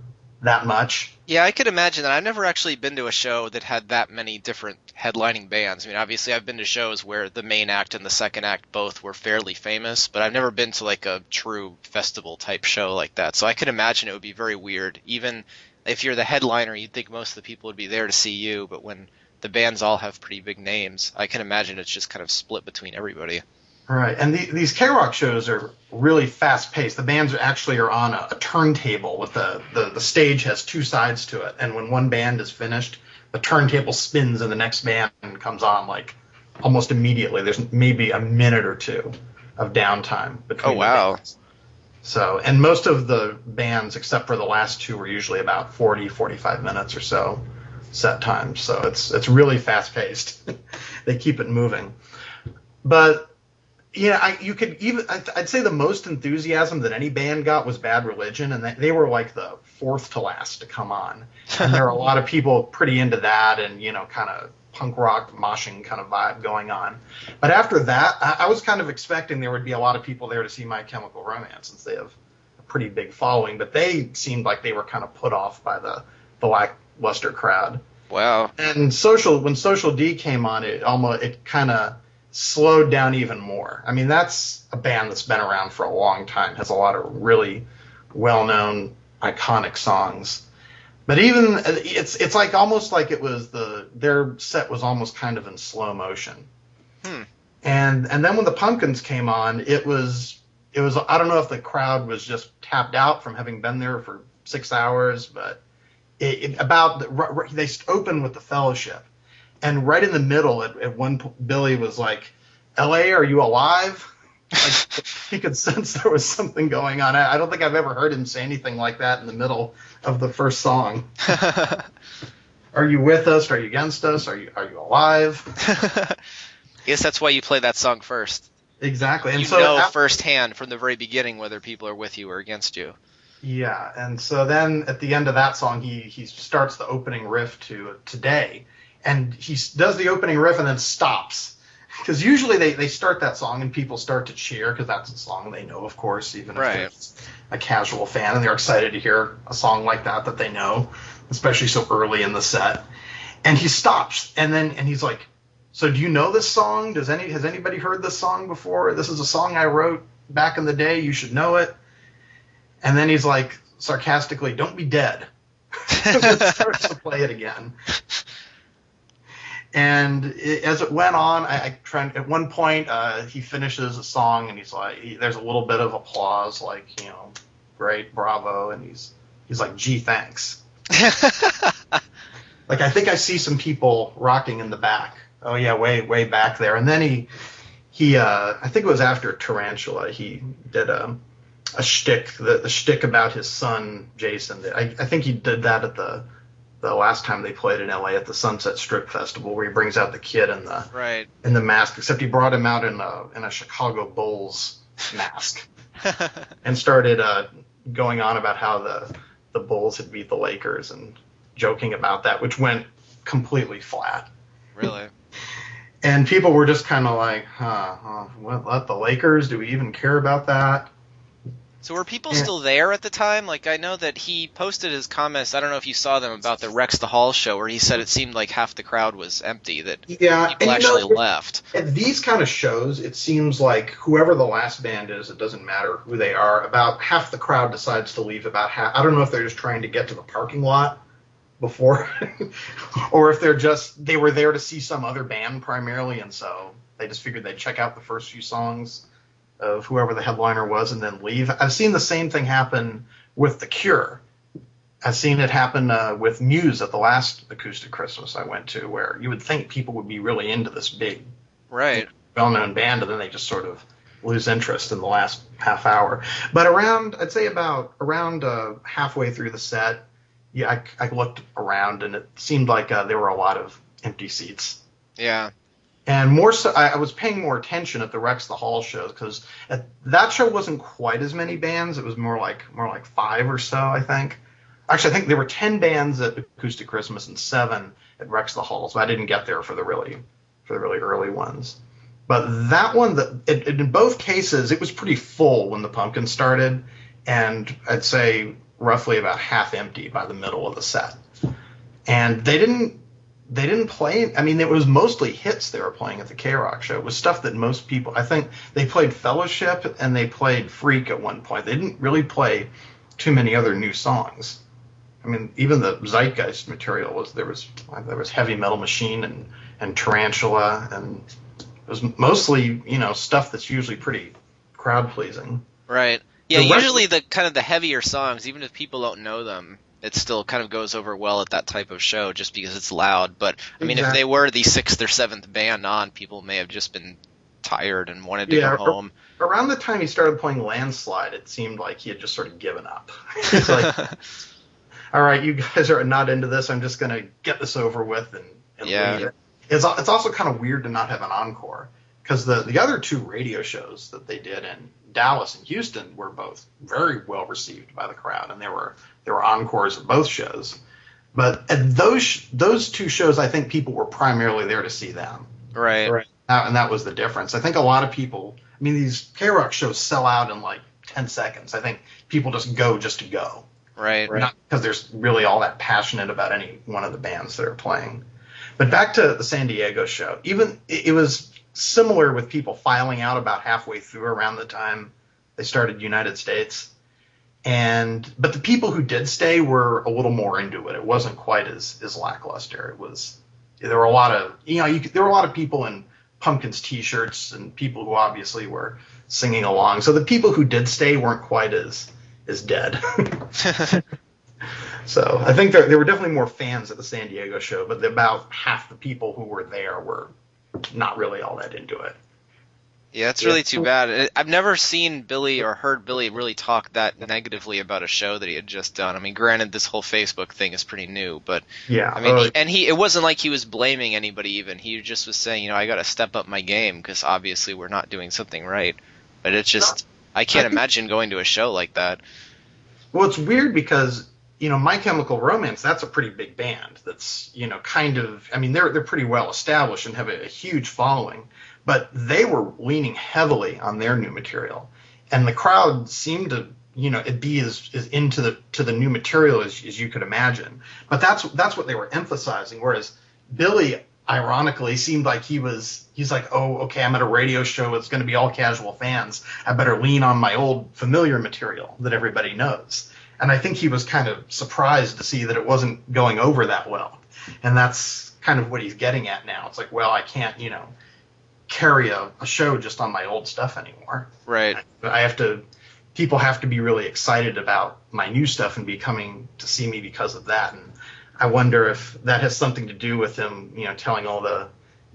that much. Yeah, I could imagine that. I've never actually been to a show that had that many different headlining bands. I mean, obviously I've been to shows where the main act and the second act both were fairly famous, but I've never been to like a true festival type show like that. So I could imagine it would be very weird. Even if you're the headliner, you'd think most of the people would be there to see you, but when the bands all have pretty big names, I can imagine it's just kind of split between everybody. Right, and these KROQ shows are really fast-paced. The bands are on a turntable with the stage has two sides to it, and when one band is finished, the turntable spins and the next band comes on like almost immediately. There's maybe a minute or two of downtime between. Oh, wow. The bands. So, and most of the bands, except for the last two, were usually about 40, 45 minutes or so set times. So it's really fast-paced. They keep it moving, but. Yeah, I'd say the most enthusiasm that any band got was Bad Religion, and they were like the fourth to last to come on. And there are a lot of people pretty into that and, kind of punk rock moshing kind of vibe going on. But after that, I was kind of expecting there would be a lot of people there to see My Chemical Romance, since they have a pretty big following, but they seemed like they were kind of put off by the lackluster crowd. Wow. And when Social D came on, it kind of slowed down even more. I mean, that's a band that's been around for a long time, has a lot of really well-known, iconic songs. But even it's like almost like it was their set was almost kind of in slow motion. And then when the Pumpkins came on, it was I don't know if the crowd was just tapped out from having been there for 6 hours, but they opened with the Fellowship. And right in the middle, at one point, Billy was like, "L.A., are you alive?" Like, he could sense there was something going on. I don't think I've ever heard him say anything like that in the middle of the first song. Are you with us? Are you against us? Are you alive? I guess that's why you play that song first. Exactly. And you so know firsthand from the very beginning whether people are with you or against you. Yeah, and so then at the end of that song, he starts the opening riff to Today. And he does the opening riff and then stops. Because usually they start that song and people start to cheer because that's a song they know, of course, even if they're a casual fan. And they're excited to hear a song like that they know, especially so early in the set. And he stops. And he's like, "So do you know this song? Has anybody heard this song before? This is a song I wrote back in the day. You should know it." And then he's like, sarcastically, "Don't be dead." And then starts to play it again. And as it went on, at one point he finishes a song and he's like, there's a little bit of applause, like, great, bravo, and he's like, "Gee, thanks." Like, I think I see some people rocking in the back. Oh yeah, way back there. And then he I think it was after Tarantula, he did a shtick, the shtick about his son Jason. I think he did that at the last time they played in LA at the Sunset Strip Festival, where he brings out the kid in the mask, except he brought him out in a Chicago Bulls mask and started going on about how the Bulls had beat the Lakers and joking about that, which went completely flat. Really? And people were just kind of like, what, the Lakers? Do we even care about that? So were people still there at the time? Like, I know that he posted his comments, I don't know if you saw them, about the WREX the Hall show, where he said it seemed like half the crowd was empty, that people actually left. At these kind of shows, it seems like whoever the last band is, it doesn't matter who they are, about half the crowd decides to leave, about half. I don't know if they're just trying to get to the parking lot before, or if they were there to see some other band primarily, and so they just figured they'd check out the first few songs of whoever the headliner was and then leave. I've seen the same thing happen with The Cure. I've seen it happen with Muse at the last Acoustic Christmas I went to, where you would think people would be really into this big, well-known band, and then they just sort of lose interest in the last half hour. But I'd say about around halfway through the set, I looked around, and it seemed like there were a lot of empty seats. Yeah. And more so, I was paying more attention at the WREX the Hall shows, because that show wasn't quite as many bands. It was more like 5 or so, I think. Actually, I think there were 10 bands at Acoustic Christmas and 7 at WREX the Hall, so I didn't get there for the really early ones. But that one, in both cases, it was pretty full when the Pumpkins started, and I'd say roughly about half empty by the middle of the set. And they didn't play. I mean, it was mostly hits they were playing at the KROQ show. It was stuff that most people. I think they played Fellowship and they played Freak at one point. They didn't really play too many other new songs. I mean, even the Zeitgeist material was there was Heavy Metal Machine and Tarantula, and it was mostly stuff that's usually pretty crowd pleasing. Right. Yeah. Usually the kind of the heavier songs, even if people don't know them, it still kind of goes over well at that type of show just because it's loud. But, I mean, if they were the 6th or 7th band on, people may have just been tired and wanted to go home. Around the time he started playing Landslide, it seemed like he had just sort of given up. It's like, all right, you guys are not into this. I'm just going to get this over with and leave it. It's also kind of weird to not have an encore, because the other 2 radio shows that they did in Dallas and Houston were both very well received by the crowd, and there were encores at both shows. But at those 2 shows, I think people were primarily there to see them. Right. And that was the difference. I think a lot of people. I mean, these KROQ shows sell out in like 10 seconds. I think people just go to go. Right. Not because they're really all that passionate about any one of the bands that are playing. But back to the San Diego show, even it was similar with people filing out about halfway through around the time they started United States. But the people who did stay were a little more into it. It wasn't quite as lackluster. There were a lot of there were a lot of people in Pumpkins t-shirts and people who obviously were singing along. So the people who did stay weren't quite as dead. So I think there were definitely more fans at the San Diego show, but about half the people who were there were not really all that into it. Yeah, it's really too bad. I've never seen Billy or heard Billy really talk that negatively about a show that he had just done. I mean, granted, this whole Facebook thing is pretty new, but I mean, it wasn't like he was blaming anybody even. He just was saying, I got to step up my game because obviously we're not doing something right. But it's just, I can't imagine going to a show like that. Well, it's weird because, My Chemical Romance, that's a pretty big band. That's, kind of, I mean, they're pretty well established and have a huge following. But they were leaning heavily on their new material, and the crowd seemed to, be as into the new material as you could imagine. But that's what they were emphasizing. Whereas Billy, ironically, seemed like he's like, oh, okay, I'm at a radio show. It's going to be all casual fans. I better lean on my old familiar material that everybody knows. And I think he was kind of surprised to see that it wasn't going over that well. And that's kind of what he's getting at now. It's like, well, I can't, carry a show just on my old stuff anymore. Right. People have to be really excited about my new stuff and be coming to see me because of that. And I wonder if that has something to do with him, telling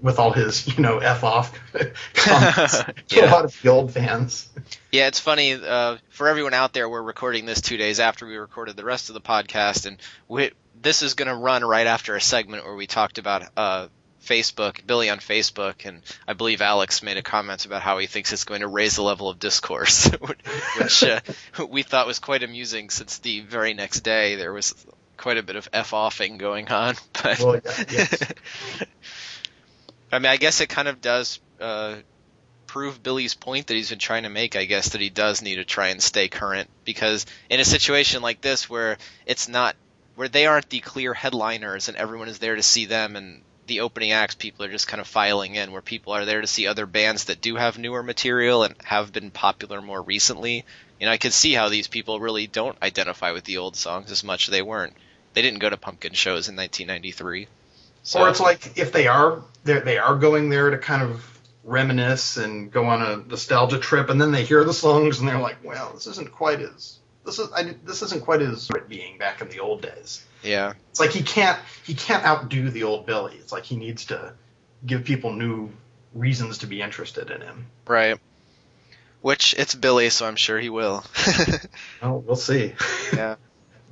with all his, F off comments to a lot of the old fans. Yeah, it's funny. For everyone out there, we're recording this 2 days after we recorded the rest of the podcast, and this is going to run right after a segment where we talked about Billy on Facebook, and I believe Alex made a comment about how he thinks it's going to raise the level of discourse, which we thought was quite amusing since the very next day there was quite a bit of F-offing going on. But well, yes. I mean, I guess it kind of does prove Billy's point that he's been trying to make, I guess, that he does need to try and stay current, because in a situation like this where they aren't the clear headliners and everyone is there to see them, and the opening acts, people are just kind of filing in, where people are there to see other bands that do have newer material and have been popular more recently. I could see how these people really don't identify with the old songs as much. They didn't go to Pumpkin shows in 1993. So. Or it's like if they are going there to kind of reminisce and go on a nostalgia trip, and then they hear the songs and they're like, well, this isn't quite as it being back in the old days. Yeah. It's like he can't outdo the old Billy. It's like he needs to give people new reasons to be interested in him. Right. Which, it's Billy, so I'm sure he will. Oh, we'll see. Yeah.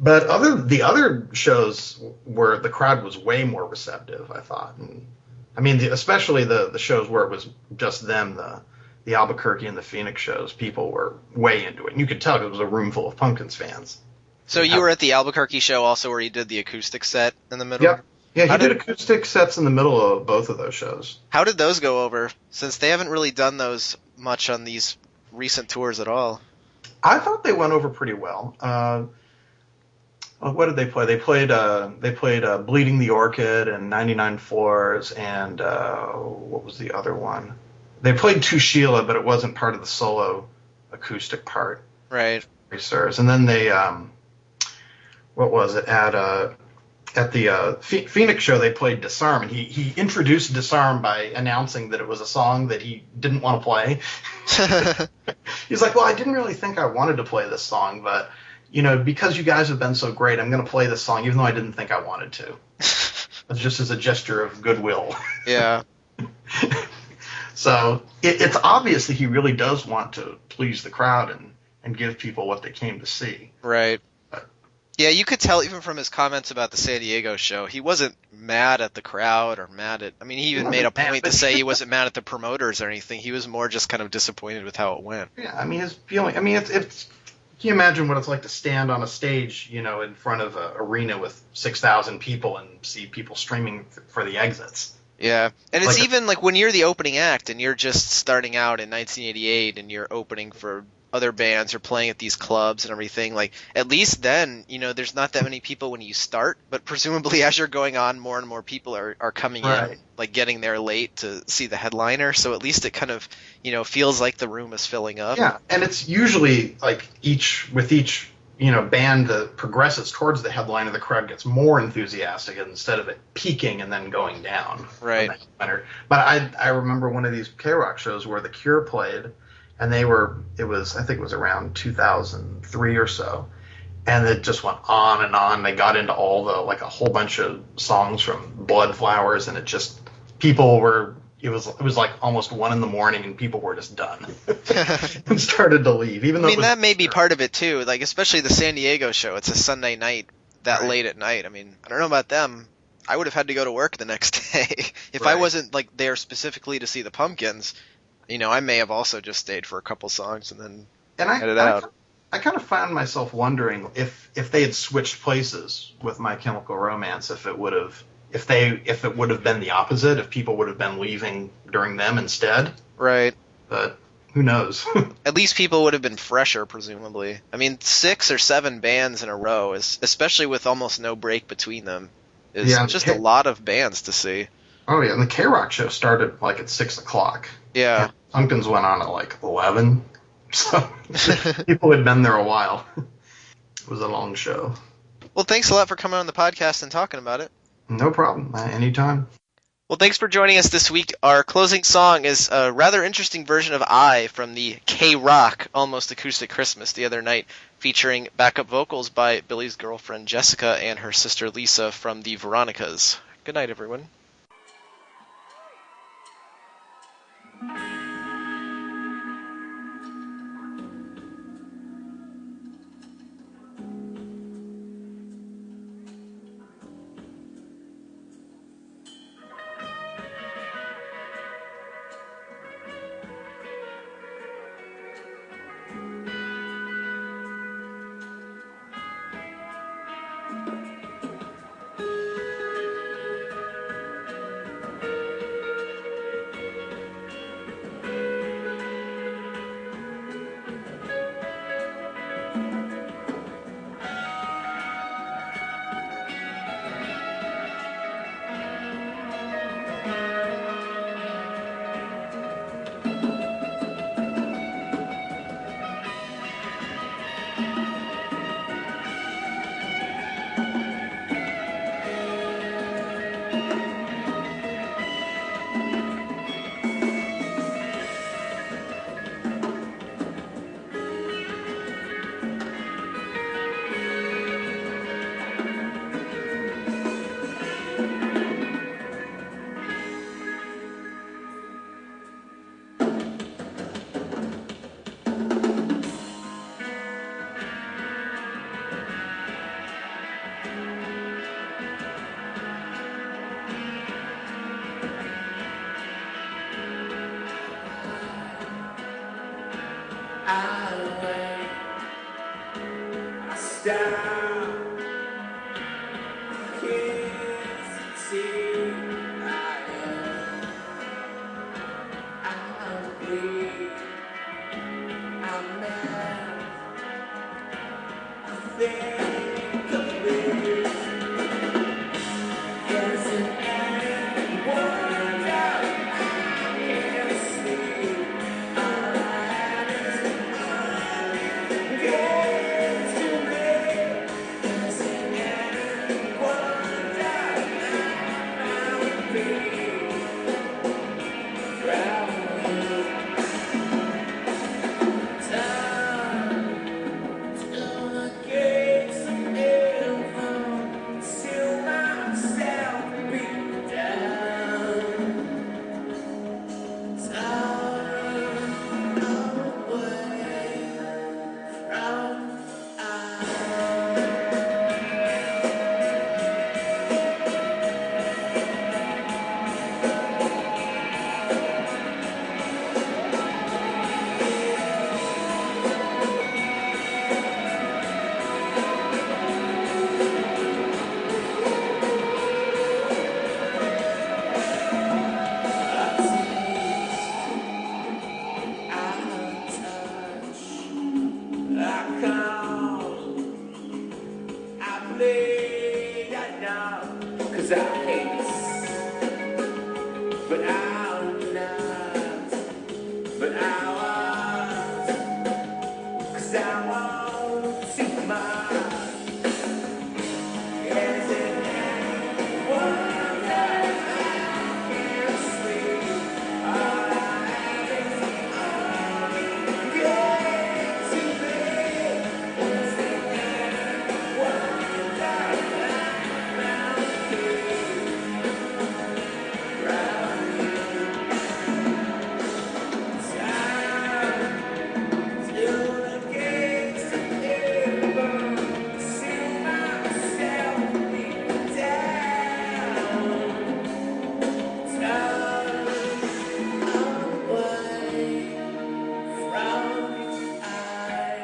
But the other shows where the crowd was way more receptive, I thought. And I mean, especially the shows where it was just them, the Albuquerque and the Phoenix shows, people were way into it. And you could tell it was a room full of Pumpkins fans. So you were at the Albuquerque show also, where he did the acoustic set in the middle? Yep. Yeah, he did acoustic sets in the middle of both of those shows. How did those go over, since they haven't really done those much on these recent tours at all? I thought they went over pretty well. what did they play? They played Bleeding the Orchid and 99 Floors and what was the other one? They played To Sheila, but it wasn't part of the solo acoustic part. Right. Serves. And then they what was it at the Phoenix show? They played Disarm, and he introduced Disarm by announcing that it was a song that he didn't want to play. He's like, well, I didn't really think I wanted to play this song, but because you guys have been so great, I'm going to play this song, even though I didn't think I wanted to. It's just as a gesture of goodwill. Yeah. So it's obvious that he really does want to please the crowd and give people what they came to see. Right. Yeah, you could tell even from his comments about the San Diego show, he wasn't mad at the crowd or mad at... I mean, he even made a point to say he wasn't mad at the promoters or anything. He was more just kind of disappointed with how it went. Yeah, I mean, his feeling... I mean, it's can you imagine what it's like to stand on a stage, in front of an arena with 6,000 people and see people streaming for the exits? Yeah, and it's even like when you're the opening act and you're just starting out in 1988 and you're opening for other bands or playing at these clubs and everything, like at least then, there's not that many people when you start, but presumably as you're going on, more and more people are coming in, like getting there late to see the headliner, so at least it kind of, feels like the room is filling up. Yeah, and it's usually like each band that progresses towards the headliner, the crowd gets more enthusiastic instead of it peaking and then going down. Right. But I remember one of these KROQ shows where The Cure played, and I think it was around 2003 or so, and it just went on and on. They got into all a whole bunch of songs from Blood Flowers, and it was like almost 1 a.m. and people were just done and started to leave. Even though that may be part of it too, like especially the San Diego show. It's a Sunday night late at night. I mean, I don't know about them. I would have had to go to work the next day if I wasn't like there specifically to see the Pumpkins. I may have also just stayed for a couple songs and then headed out. I kind of found myself wondering if they had switched places with My Chemical Romance, if it would have been the opposite, if people would have been leaving during them instead. Right. But who knows? At least people would have been fresher, presumably. I mean, 6 or 7 bands in a row, especially with almost no break between them, is just a lot of bands to see. Oh yeah, and the KROQ show started at 6 o'clock. Yeah. Pumpkins went on at 11, so people had been there a while. It was a long show. Well, thanks a lot for coming on the podcast and talking about it. No problem. Anytime. Well, thanks for joining us this week. Our closing song is a rather interesting version of I from the KROQ Almost Acoustic Christmas the other night, featuring backup vocals by Billy's girlfriend Jessica and her sister Lisa from the Veronicas. Good night, everyone. Think of me. 'cause I hate, but I'm not, but I want, 'cause I want to mind. Is it anyone that I can't sleep? All I have is get to me. Is it anyone that I found peace around you? Time till the gates of heaven, see myself beaten down. Turn away from the eye.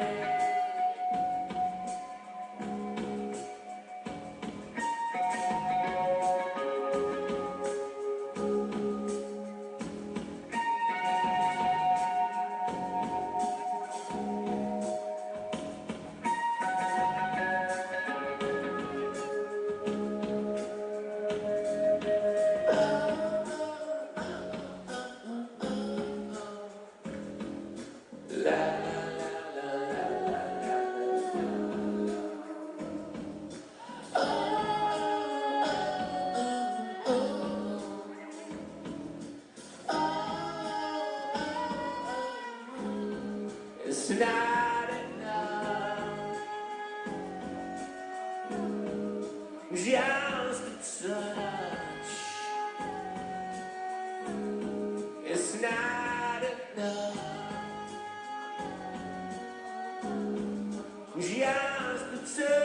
It's not enough, just a touch. It's not enough, just a touch.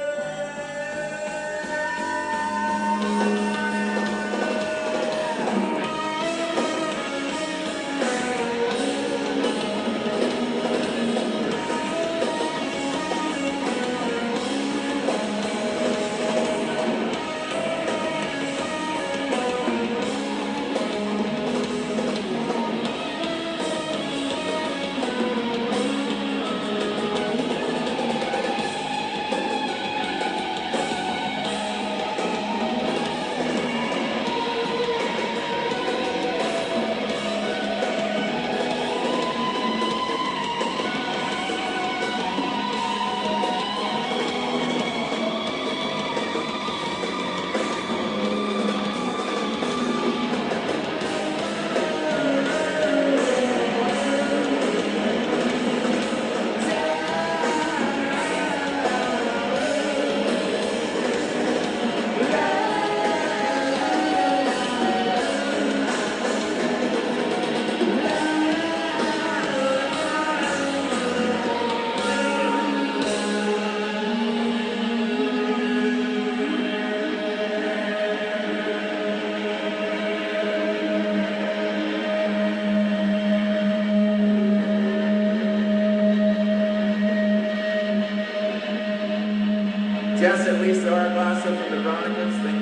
Just at least Arabassa from the Chronicles thing.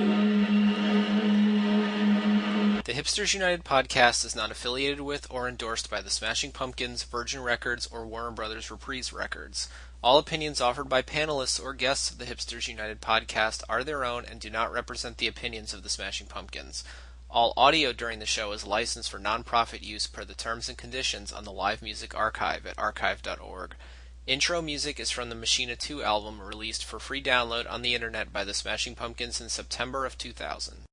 The Hipsters United podcast is not affiliated with or endorsed by the Smashing Pumpkins, Virgin Records, or Warner Brothers Reprise Records. All opinions offered by panelists or guests of the Hipsters United podcast are their own and do not represent the opinions of the Smashing Pumpkins. All audio during the show is licensed for non-profit use per the terms and conditions on the Live Music Archive at archive.org. Intro music is from the Machina 2 album released for free download on the internet by the Smashing Pumpkins in September of 2000.